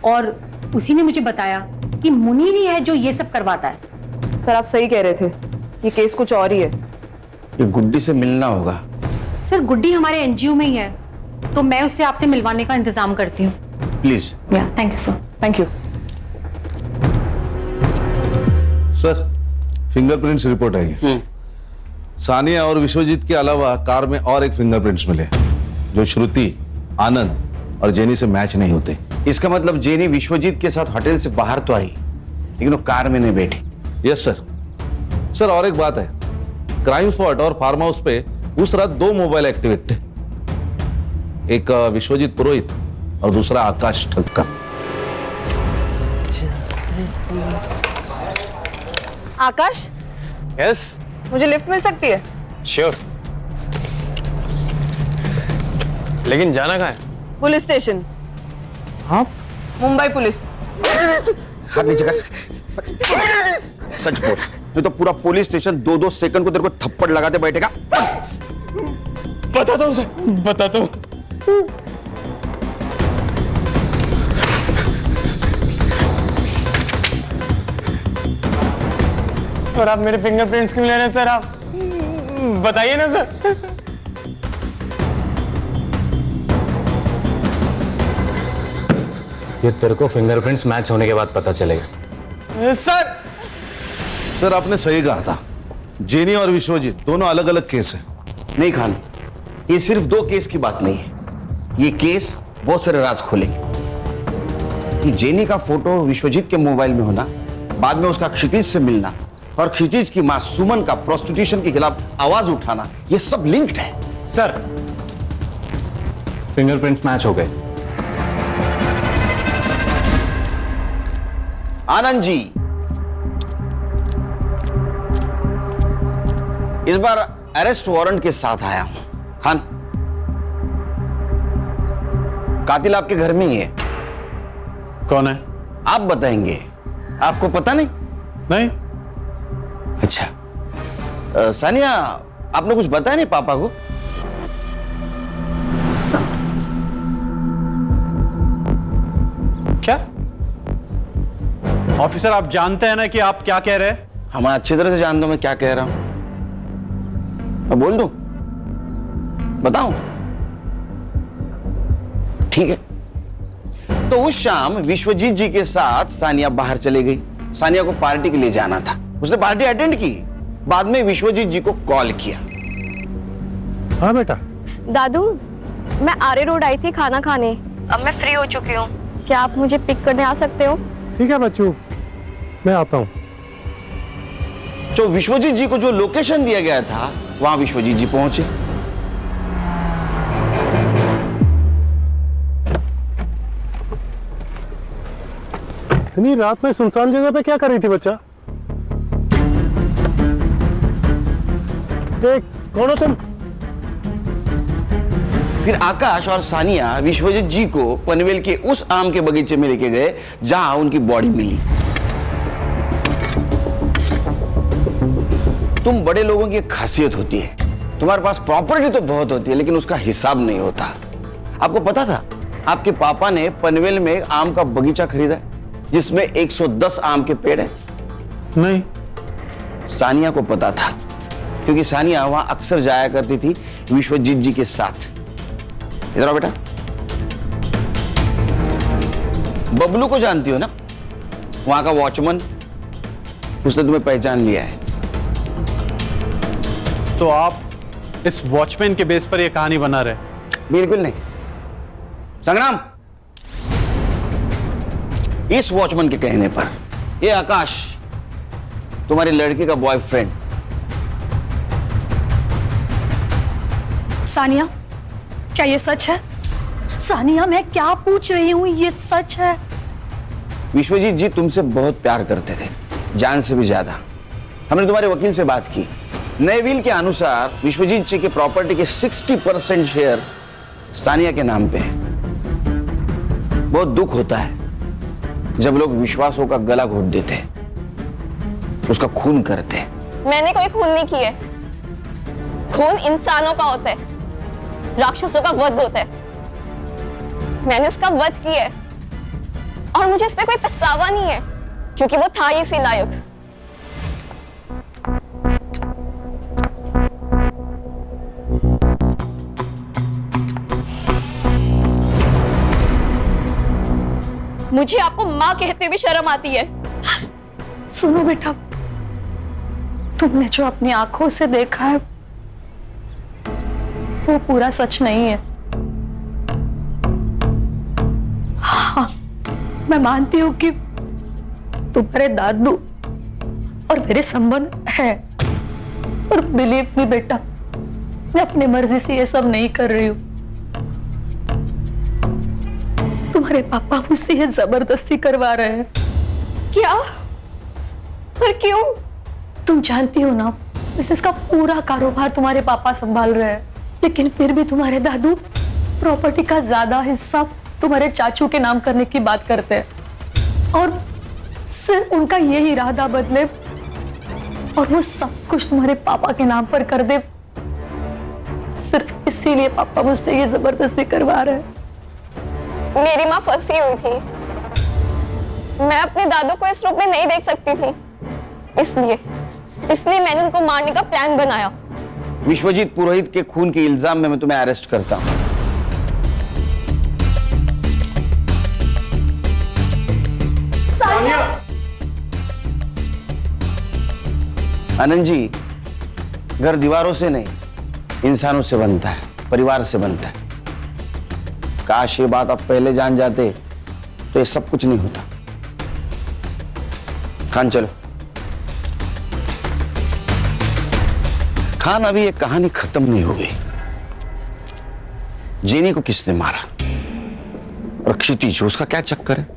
और उसी ने मुझे बताया कि मुनीर ही है जो ये सब करवाता है। सर आप सही कह रहे थे, ये केस कुछ और ही है। ये गुड्डी से मिलना होगा। सर गुड्डी हमारे एनजीओ में ही है, तो मैं उससे आपसे मिलवाने का इंतजाम करती हूँ। प्लीज। या thank you sir. Thank you. Sir fingerprints report आई है। सानिया और विश्वजीत के अलावा कार में और एक फिंगरप्रिंट्स मिले जो श्रुति, आनंद और जेनी से मैच नहीं होते। इसका मतलब जेनी विश्वजीत के साथ होटल से बाहर तो आई, लेकिन वो कार में नहीं बैठी। Yes sir. सर और एक बात है, क्राइम स्पॉट और फार्म हाउस पे उस रात 2 मोबाइल एक्टिवेट थे, एक विश्वजीत पुरोहित और दूसरा आकाश ठक्कर। आकाश, यस मुझे लिफ्ट मिल सकती है? श्योर, लेकिन जाना कहाँ है? Police station. हाँ? मुंबई पुलिस। हाथ नीचे कर। सच बोल, नहीं तो पूरा पुलिस स्टेशन 2-2 सेकंड को तेरे को थप्पड़ लगाते बैठेगा। बताता हूँ सर, बताता हूँ। और आप मेरे फिंगरप्रिंट्स क्यों ले रहे हैं सर? आप बताइए ना सर। ये तेरे को फिंगरप्रिंट्स मैच होने के बाद पता चलेगा। सर सर आपने सही कहा था, जेनी और विश्वजीत दोनों अलग अलग केस हैं। नहीं खान, ये सिर्फ 2 केस की बात नहीं है, ये केस बहुत सारे राज खोलेंगे। कि जेनी का फोटो विश्वजीत के मोबाइल में होना, बाद में उसका क्षितिज से मिलना और क्षितिज की मां सुमन का प्रोस्टिट्यूशन के खिलाफ आवाज उठाना, ये सब लिंक्ड है। सर फिंगरप्रिंट्स मैच हो गए। आनंद जी, इस बार अरेस्ट वारंट के साथ आया हूं। खान, कातिल आपके घर में ही है। कौन है? आप बताएंगे, आपको पता नहीं? नहीं। अच्छा सानिया, आपने कुछ बताया नहीं पापा को? क्या ऑफिसर, आप जानते हैं ना कि आप क्या कह रहे हैं? हम अच्छी तरह से जानता हूं मैं क्या कह रहा हूं। मैं बोल दूं? बताऊं? ठीक है। तो उस शाम विश्वजीत जी के साथ सानिया बाहर चली गई। सानिया को पार्टी के लिए जाना था, उसने पार्टी अटेंड की। बाद में विश्वजीत जी को कॉल किया। हाँ बेटा। दादू, मैं आरे रोड आई थी खाना खाने, अब मैं फ्री हो चुकी हूँ, क्या आप मुझे पिक करने आ सकते हो? ठीक है बच्चू, मैं आता हूँ। तो विश्वजीत जी को जो लोकेशन दिया गया था, वहां विश्वजीत जी पहुंचे। इतनी रात में सुनसान जगह पे क्या कर रही थी बच्चा? कौन हो तुम? फिर आकाश और सानिया विश्वजीत जी को पनवेल के उस आम के बगीचे में लेके गए जहां उनकी बॉडी मिली। तुम बड़े लोगों की एक खासियत होती है, तुम्हारे पास प्रॉपर्टी तो बहुत होती है लेकिन उसका हिसाब नहीं होता। आपको पता था आपके पापा ने पनवेल में आम का बगीचा खरीदा है जिसमें 110 आम के पेड़ हैं? नहीं। सानिया को पता था क्योंकि सानिया वहां अक्सर जाया करती थी विश्वजीत जी के साथ। इधर आओ बेटा। बबलू को जानती हो ना, वहां का वॉचमैन, उसने तुम्हें पहचान लिया है। तो आप इस वॉचमैन के बेस पर यह कहानी बना रहे? बिल्कुल नहीं संग्राम, इस वॉचमैन के कहने पर यह आकाश तुम्हारी लड़की का बॉयफ्रेंड। सानिया, क्या ये सच है? सानिया, मैं क्या पूछ रही हूँ, ये सच है? विश्वजीत जी तुमसे बहुत प्यार करते थे, जान से भी ज्यादा। हमने तुम्हारे वकील से बात की, नए विल के अनुसार विश्वजीत जी के प्रॉपर्टी के 60% शेयर सानिया के नाम पे है। बहुत दुख होता है जब लोग विश्वासों का गला घोट देते, उसका खून करते। मैंने कोई खून नहीं किए। खून इंसानों का होता है, राक्षसों का वध होता है। मैंने उसका वध किया है और मुझे इस पे कोई पछतावा नहीं है क्योंकि वो था ही इसी लायक। मुझे आपको माँ कहते हुए शर्म आती है। सुनो बेटा, तुमने जो अपनी आंखों से देखा है वो पूरा सच नहीं है। हाँ, मैं मानती हूँ कि तुम्हारे दादू और मेरे संबंध है, और बिलीव मी बेटा, मैं अपनी मर्जी से ये सब नहीं कर रही हूँ। तुम्हारे पापा मुझसे ये जबरदस्ती करवा रहे हैं। क्या? पर क्यों? तुम जानती हो ना, इसका पूरा कारोबार तुम्हारे पापा संभाल रहे हैं, लेकिन फिर भी तुम्हारे दादू प्रॉपर्टी का ज्यादा हिस्सा तुम्हारे चाचू के नाम करने की बात करते हैं, और सिर्फ उनका यही इरादा बदले और वो सब कुछ तुम्हारे पापा के नाम पर कर दे, सिर्फ इसीलिए पापा मुझसे ये जबरदस्ती करवा रहे हैं। मेरी माँ फंसी हुई थी, मैं अपने दादू को इस रूप में नहीं देख सकती थी, इसलिए मैंने उनको मारने का प्लान बनाया। विश्वजीत पुरोहित के खून के इल्जाम में मैं तुम्हें अरेस्ट करता हूं। आनंद जी, घर दीवारों से नहीं, इंसानों से बनता है, परिवार से बनता है। काश ये बात आप पहले जान जाते तो ये सब कुछ नहीं होता। खान चलो। खान, अभी ये कहानी खत्म नहीं हुई। जेनी को किसने मारा और क्षितिज, उसका क्या चक्कर है?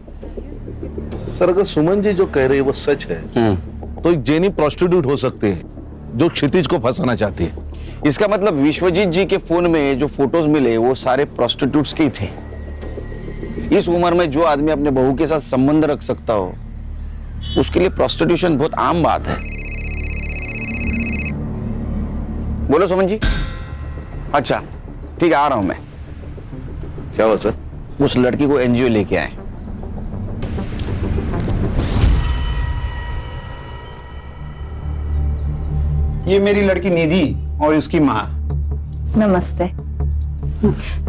सर, अगर सुमन जी जो कह रही है वो सच है तो एक जेनी प्रोस्टिट्यूट हो सकती है जो क्षितिज को फंसाना चाहती है। इसका मतलब विश्वजीत जी के फोन में जो फोटोज मिले वो सारे प्रोस्टिट्यूट्स के थे। इस उम्र में जो आदमी अपने बहू के साथ संबंध रख सकता हो, उसके लिए प्रोस्टिट्यूशन बहुत आम बात है। बोलो सुमन जी। अच्छा ठीक है, आ रहा हूं मैं। क्या हुआ सर? उस लड़की को एनजीओ लेके आए। ये मेरी लड़की निधि और उसकी माँ। नमस्ते।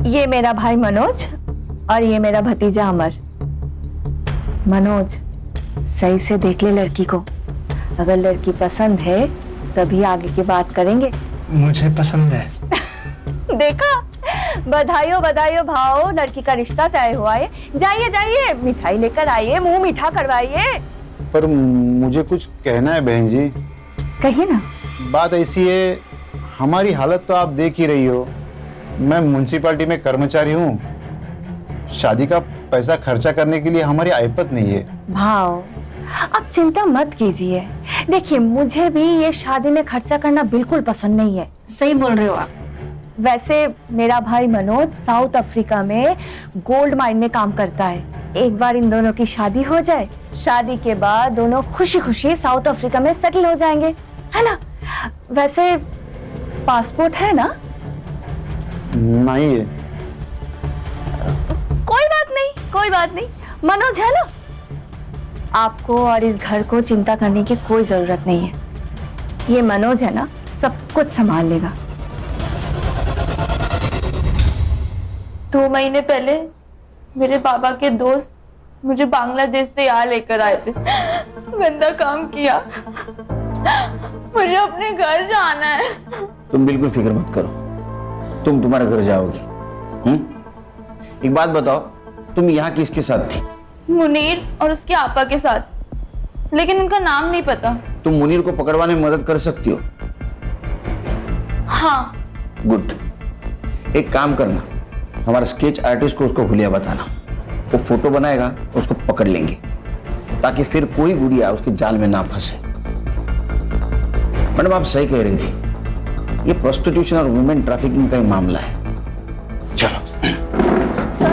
ये मेरा भाई मनोज और ये मेरा भतीजा अमर। मनोज, सही से देख ले लड़की को, अगर लड़की पसंद है तभी आगे की बात करेंगे। मुझे पसंद है। देखा, बधाइयों बधाइयों भाव, लड़की का रिश्ता तय हुआ है। जाइए जाइए, मिठाई लेकर आइए, मुंह मीठा करवाइए। पर मुझे कुछ कहना है बहन जी। कहिए ना। बात ऐसी है, हमारी हालत तो आप देख ही रही हो। मैं म्युनिसिपैलिटी में कर्मचारी हूँ, शादी का पैसा खर्चा करने के लिए हमारी आयपत नहीं है। भाव, आप चिंता मत कीजिए। देखिए, मुझे भी ये शादी में खर्चा करना बिल्कुल पसंद नहीं है। सही बोल रहे हो आप। वैसे मेरा भाई मनोज साउथ अफ्रीका में गोल्ड माइन में काम करता है। एक बार इन दोनों की शादी हो जाए, शादी के बाद दोनों खुशी खुशी साउथ अफ्रीका में सेटल हो जाएंगे, है ना? वैसे पासपोर्ट है ना? नहीं है। कोई बात नहीं, कोई बात नहीं। मनोज है ना? आपको और इस घर को चिंता करने की कोई जरूरत नहीं है। ये मनोज है ना, सब कुछ संभाल लेगा। 2 महीने पहले मेरे पापा के दोस्त मुझे बांग्लादेश से यहाँ लेकर आए थे। गंदा काम किया। मुझे अपने घर जाना है। तुम बिल्कुल फिक्र मत करो, तुम तुम्हारे घर जाओगी। एक बात बताओ, तुम यहाँ किसके साथ थी? मुनीर और उसके आपा के साथ, लेकिन उनका नाम नहीं पता। तुम मुनीर को पकड़वाने में मदद कर सकती हो? हाँ। गुड। एक काम करना, हमारा स्केच आर्टिस्ट को उसको हुलिया बताना, वो फोटो बनाएगा, उसको पकड़ लेंगे, ताकि फिर कोई गुड़िया उसके जाल में ना फंसे। मैडम, आप सही कह रही थी, ये प्रोस्टिट्यूशन और वुमेन ट्रैफिकिंग का ही मामला है। चलो। सर,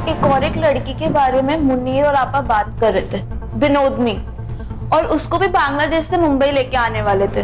एक और एक लड़की के बारे में मुनीर और आपा बात कर रहे थे, विनोदनी, और उसको भी बांग्लादेश से मुंबई लेके आने वाले थे।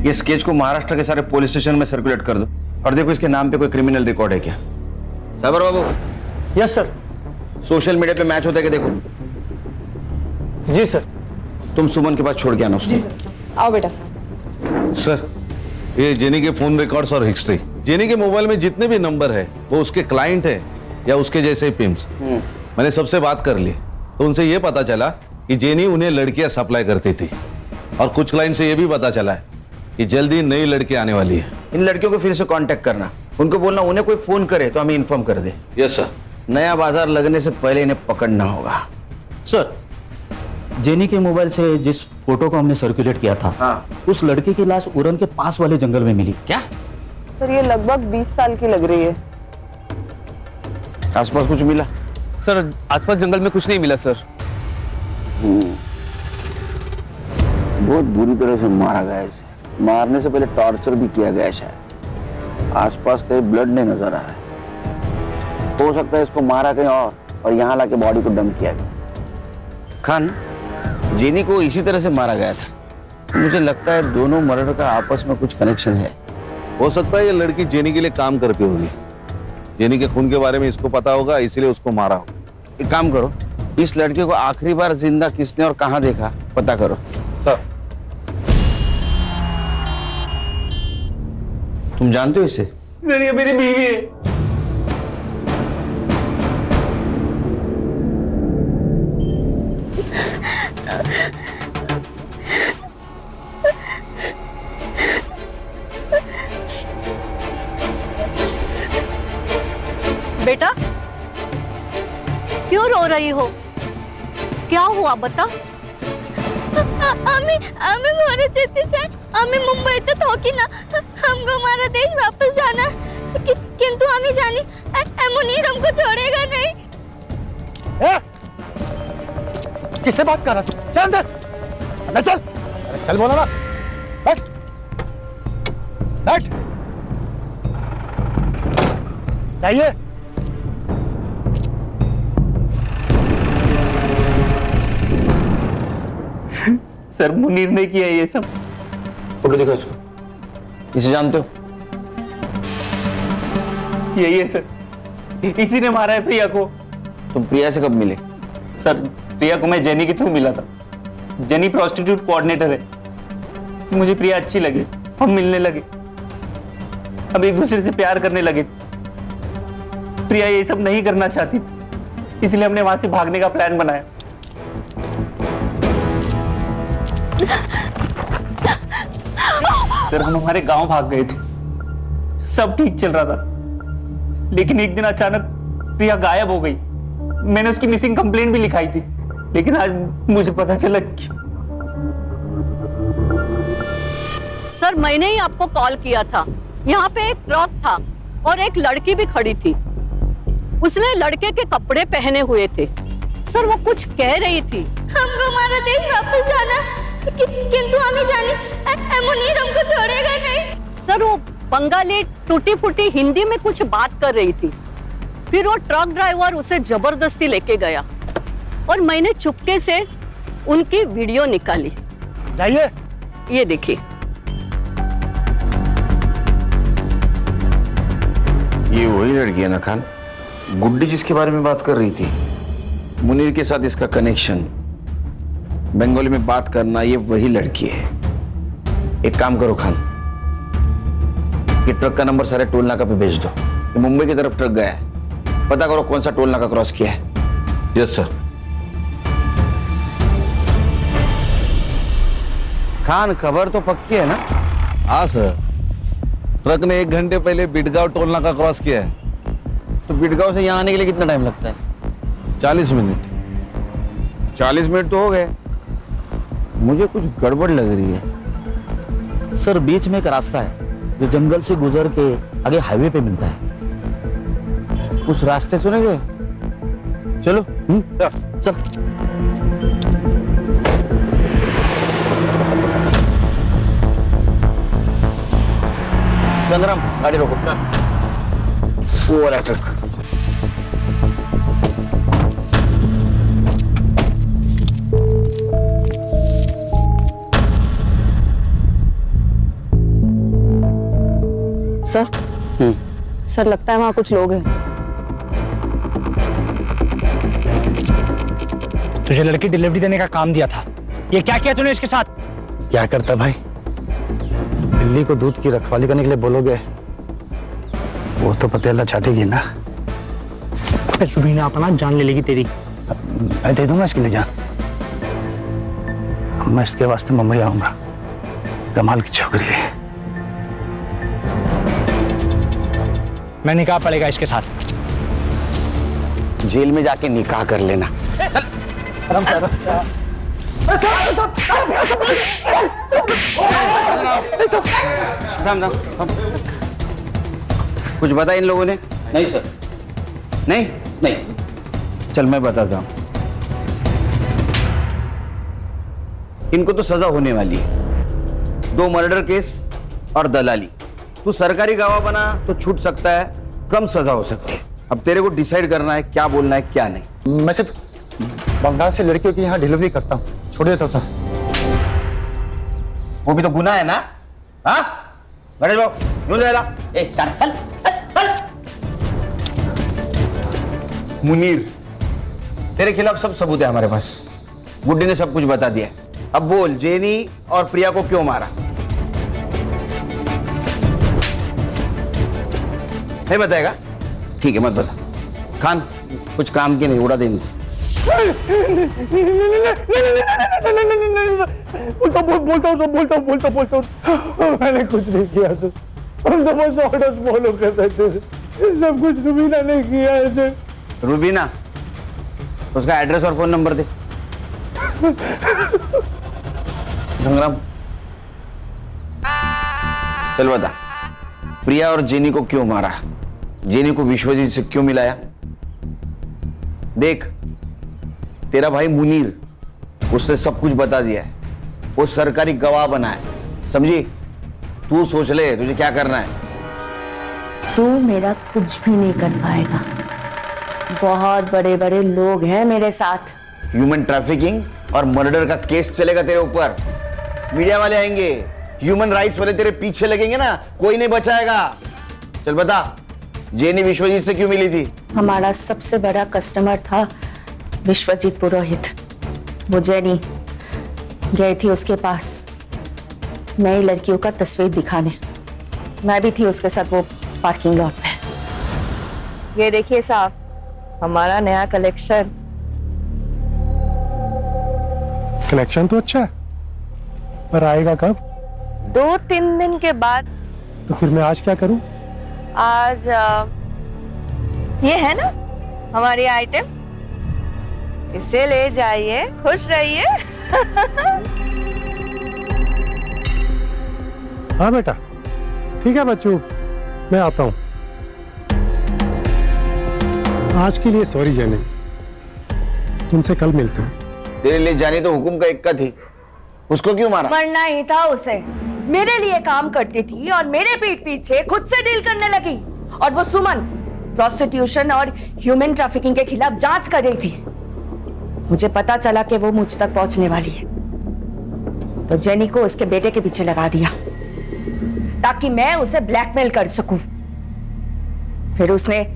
ये स्केच को महाराष्ट्र के सारे पुलिस स्टेशन में सर्कुलेट कर दो और देखो इसके नाम पे कोई क्रिमिनल रिकॉर्ड है क्या। साबर बाबू। Yes sir. सोशल मीडिया पे मैच होता है कि देखो। जी सर। तुम सुमन के पास छोड़ के आना उसको। आओ बेटा। सर, ये जेनी के फोन रिकॉर्ड्स और हिस्ट्री, जेनी के मोबाइल में जितने भी नंबर है वो उसके क्लाइंट है या उसके जैसे पिम्स। मैंने सबसे बात कर ली तो उनसे ये पता चला कि जेनी उन्हें लड़कियां सप्लाई करती थी और कुछ क्लाइंट से ये भी पता चला है कि जल्दी नई लड़की आने वाली है। इन लड़कियों को फिर से कांटेक्ट करना, उनको बोलना उन्हें कोई फोन करे तो हमें इन्फॉर्म कर दे। Yes sir. नया बाजार लगने से पहले इन्हें पकड़ना होगा। सर, जेनी के मोबाइल से जिस फोटो को हमने सर्कुलेट किया था, उस लड़के की लाश उरन के पास वाले जंगल में मिली। क्या? सर ये लगभग 20 साल की लग रही है। आसपास कुछ मिला? सर, आसपास जंगल में कुछ नहीं मिला सर। बहुत बुरी तरह से मारा गया इसे। मारने से पहले टॉर्चर भी किया गया शायद। आसपास कहीं ब्लड नहीं नजर आ रहा है। हो सकता है इसको मारा कहीं और यहाँ लाके बॉडी को डंप किया गया। खान, जेनी को इसी तरह से मारा गया था। मुझे लगता है दोनों मर्डर का आपस में कुछ कनेक्शन है। हो सकता है ये लड़की जेनी के लिए काम करती होगी। जेनी के खून के बारे में इसको पता होगा, इसलिए उसको मारा हो। एक काम करो, इस लड़के को आखिरी बार जिंदा किसने और कहाँ देखा पता करो। सर। तुम जानते हो इसे? ये मेरी बीवी है। बेटा क्यों रो रही हो? क्या हुआ बता? आम्ही मोरे जेते चाहे आम्ही मुंबईत होकी ना हमको हमारा देश वापस जाना किंतु आम्ही जानी मुनीर हमको छोड़ेगा नहीं। किससे बात कर रहा तू? चल अंदर। अबे चल। अरे चल बोला ना। बैठ। बैठ। चाहिए? सर, मुनीर ने किया ये सब। फोटो दिखाओ इसको। इसे जानते हो? यही है सर, इसी ने मारा है प्रिया को। तुम प्रिया से कब मिले? सर, प्रिया को मैं जेनी के थ्रू मिला था। जेनी प्रोस्टिट्यूट कोऑर्डिनेटर है। मुझे प्रिया अच्छी लगी, हम मिलने लगे, अब एक दूसरे से प्यार करने लगे। प्रिया ये सब नहीं करना चाहती, इसलिए हमने वहां से भागने का प्लान बनाया। सर, हम हमारे गांव भाग गए थे, सब ठीक चल रहा था, लेकिन एक दिन अचानक प्रिया गायब हो गई। मैंने उसकी मिसिंग कंप्लेंट भी लिखाई थी, लेकिन आज मुझे पता चला कि... सर, मैंने ही आपको कॉल किया था। यहाँ पे एक ट्रक था और एक लड़की भी खड़ी थी। उसने लड़के के कपड़े पहने हुए थे। सर, वो कुछ कह रही थी। हमको हमारा देश वापस जाना किंतु हमें जानी मुनीर हमको छोड़ेगा नहीं। सर, वो बंगाली टूटी फूटी हिंदी में कुछ बात कर रही थी। फिर वो ट्रक ड्राइवर उसे जबरदस्ती लेके गया और मैंने चुपके से उनकी वीडियो निकाली। जाइए। ये देखिए। ये वही लड़की है ना खान, गुड्डी जिसके बारे में बात कर रही थी। मुनीर के साथ इसका कनेक्शन, बंगाली में बात करना, ये वही लड़की है। एक काम करो खान, ये ट्रक का नंबर सारे टोल नाका पे भेज दो। ये मुंबई की तरफ ट्रक गया है, पता करो कौन सा टोल नाका क्रॉस किया है। Yes sir. खान, खबर तो पक्की है ना? हाँ सर, ट्रक ने 1 घंटे पहले बिडगांव टोल नाका क्रॉस किया है। तो बिडगांव से यहाँ आने के लिए कितना टाइम लगता है? 40 मिनट। 40 मिनट तो हो गए। मुझे कुछ गड़बड़ लग रही है। सर, बीच में एक रास्ता है जो जंगल से गुजर के आगे हाईवे पे मिलता है। उस रास्ते सुनेंगे? चलो। चल। संग्राम, गाड़ी रोको। वो वाला ट्रक। सर सर लगता है वहां कुछ लोग हैं। तुझे लड़की डिलीवरी देने का काम दिया था, ये क्या किया तूने इसके साथ? क्या करता भाई, बिल्ली को दूध की रखवाली करने के लिए बोलोगे, वो तो पतेला चाटेगी ना। सुबीना अपना जान ले लेगी तेरी। मैं दे दूंगा इसके लिए जान। मैं इसके वास्ते मुंबई आऊंगा, कमाल की छोकरी है। मैं निकाह पड़ेगा इसके साथ। जेल में जाके निकाह कर लेना। कुछ बता इन लोगों ने? नहीं सर। नहीं नहीं। चल मैं बताता हूं, इनको तो सजा होने वाली है। 2 मर्डर केस और दलाली। तू सरकारी गवाह बना तो छूट सकता है, कम सजा हो सकती है। अब तेरे को डिसाइड करना है क्या बोलना है क्या नहीं। मैं सिर्फ बंगाल से लड़कियों की यहाँ डिलीवरी करता हूँ, छोड़ देता हूँ सर। वो भी तो गुनाह है ना? हाँ गणेश बाबू यूं जाएगा। चल। मुनीर, तेरे खिलाफ सब सबूत है हमारे पास। गुड्डी ने सब कुछ बता दिया। अब बोल, जेनी और प्रिया को क्यों मारा? नहीं बताएगा? ठीक है मत बता। खान कुछ काम की नहीं, उड़ा दे इनको। बोलता हूँ मैंने कुछ नहीं किया सर, हम तो बस ऑर्डर्स फॉलो कर रहे थे, सब कुछ रुबीना ने किया है सर। रूबीना, उसका एड्रेस और फोन नंबर दे। घंगराम चल बता, प्रिया और जेनी को क्यों मारा? जेनी को विश्वजीत से क्यों मिलाया? देख, तेरा भाई मुनीर, उसने सब कुछ बता दिया है। वो सरकारी गवाह बना है, समझी? तू सोच ले तुझे क्या करना है। तू मेरा कुछ भी नहीं कर पाएगा। बहुत बड़े बड़े लोग हैं मेरे साथ। ह्यूमन ट्रैफिकिंग और मर्डर का केस चलेगा तेरे ऊपर। मीडिया वाले आएंगे, ह्यूमन राइट्स वाले तेरे पीछे लगेंगे ना, कोई नहीं बचाएगा। चल बता, जेनी विश्वजीत से क्यों मिली थी? हमारा सबसे बड़ा कस्टमर था विश्वजीत पुरोहित। वो जेनी गई थी उसके पास नई लड़कियों का तस्वीर दिखाने। मैं भी थी उसके साथ वो पार्किंग लॉट में। ये देखिए साहब, हमारा नया कलेक्शन। कलेक्शन तो अच्छा है, पर आएगा कब? 2-3 दिन के बाद। तो फिर मैं आज क्या करूं? आज ये है ना हमारी आइटम, इसे ले जाइए, खुश रहिए। हाँ बेटा, ठीक है बच्चों, मैं आता हूँ। आज के लिए सॉरी जाने, तुमसे कल मिलते हैं। तेरे लिए जानी तो हुकुम का इक्का थी, उसको क्यों मारा? मरना ही था उसे। मेरे लिए काम करती थी और मेरे पीठ पीछे खुद से डील करने लगी। और वो सुमन प्रोस्टिट्यूशन और ह्यूमन ट्रैफिकिंग के खिलाफ जांच कर रही थी। मुझे पता चला कि वो मुझ तक पहुंचने वाली है, तो जेनी को उसके बेटे के पीछे लगा दिया ताकि मैं उसे ब्लैकमेल कर सकूं। फिर उसने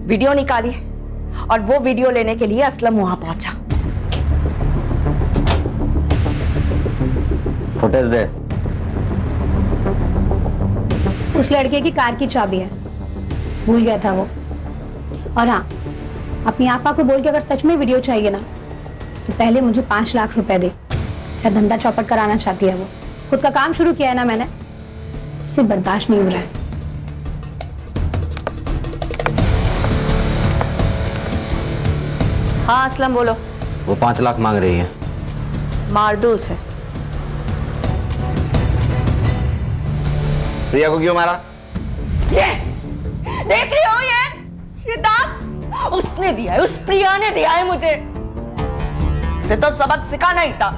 वीडियो निकाली और वो वीडियो लेने के लिए असलम वहां पहुंचा। फुटेज दे। उस लड़के की कार की चाबी है, भूल गया था वो। और हाँ, अपनी आपा को बोल के अगर सच में वीडियो चाहिए ना, तो पहले मुझे 5 लाख रुपए दे। क्या धंधा चौपट कराना चाहती है वो। खुद का काम शुरू किया है ना मैंने, इससे बर्दाश्त नहीं हो रहा है। हाँ असलम बोलो। वो 5 लाख मांग रही है। मार दो उसे। प्रिया को क्यों मारा? ये देख रही हो, ये दाग उसने दिया है, उस प्रिया ने दिया है मुझे। उसे तो सबक सिखाना ही था,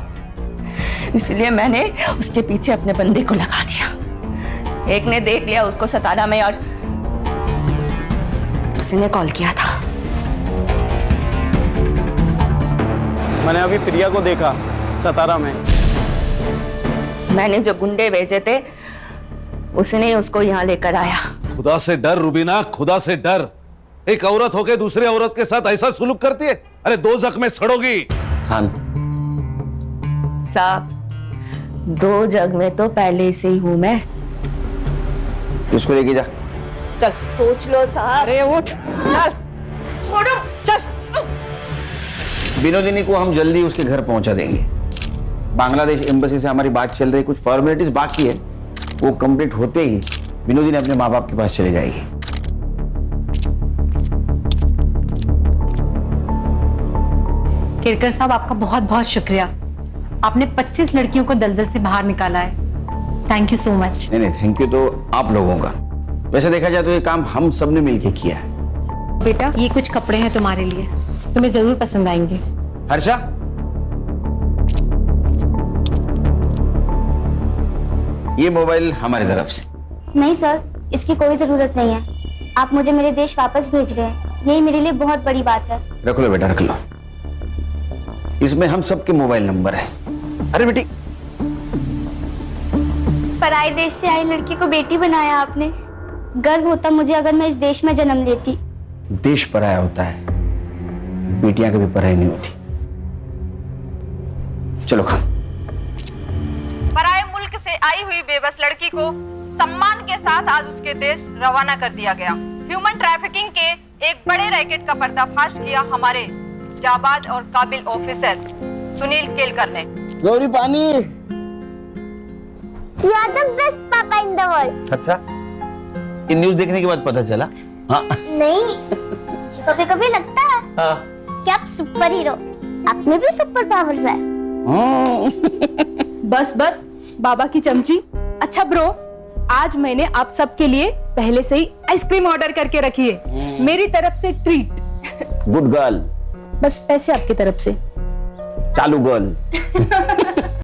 इसलिए मैंने उसके पीछे अपने बंदे को लगा दिया। एक ने देख लिया उसको सतारा में और उसी ने कॉल किया था। मैंने अभी प्रिया को देखा सतारा में। मैंने जो गुंडे भेजे थे उसने उसको यहाँ लेकर आया। खुदा से डर रुबीना, खुदा से डर। एक औरत होके दूसरी औरत के साथ ऐसा सुलूक करती है? अरे दो जख्म में सड़ोगी। खान साहब, 2 जग में तो पहले से ही हूं मैं। इसको लेके जा। चल सोच लो साहब। अरे उठ, चल छोड़ो, चल। विनोदिनी को हम जल्दी उसके घर पहुंचा देंगे। बांग्लादेश एम्बेसी से हमारी बात चल रही, कुछ फॉर्मेलिटीज बाकी है, वो कंप्लीट होते ही विनोदिनी अपने माँ बाप के पास चले जाएगी। केरकर साहब, आपका बहुत बहुत शुक्रिया। आपने 25 लड़कियों को दलदल से बाहर निकाला है। Thank you so much. नहीं, थैंक यू तो आप लोगों का। वैसे देखा जाए तो ये काम हम सब ने मिलकर किया है। बेटा, ये कुछ कपड़े हैं तुम्हारे लिए, तुम्हें जरूर पसंद आएंगे। हर्षा, ये मोबाइल हमारी तरफ से। नहीं सर, इसकी कोई जरूरत नहीं है। आप मुझे मेरे देश वापस भेज रहे हैं, यही मेरे लिए बहुत बड़ी बात है। रख लो बेटा, रख लो। इसमें हम सबके मोबाइल नंबर है। अरे बेटी, पराए देश से आई लड़की को बेटी बनाया आपने। गर्व होता मुझे अगर मैं इस देश में जन्म लेती। देश पराया होता है, बेटियां कभी पराई नहीं होती। चलो खान। पराए मुल्क से आई हुई बेबस लड़की को सम्मान के साथ आज उसके देश रवाना कर दिया गया। ह्यूमन ट्रैफिकिंग के एक बड़े रैकेट का पर्दाफाश किया हमारे जाबाज और काबिल ऑफिसर सुनील केलकर ने। गौरी, पानी। You are the best papa in the world. अच्छा, ये न्यूज़ देखने के बाद पता चला? हाँ। नहीं, कभी कभी लगता है हाँ। कि आप सुपर हीरो, आप में भी सुपर पावर्स है। बस बस बाबा की चमची। अच्छा ब्रो, आज मैंने आप सबके लिए पहले से ही आइसक्रीम ऑर्डर करके रखी है, मेरी तरफ से ट्रीट। Good girl. बस पैसे आपकी तरफ से। चालू गर्ल।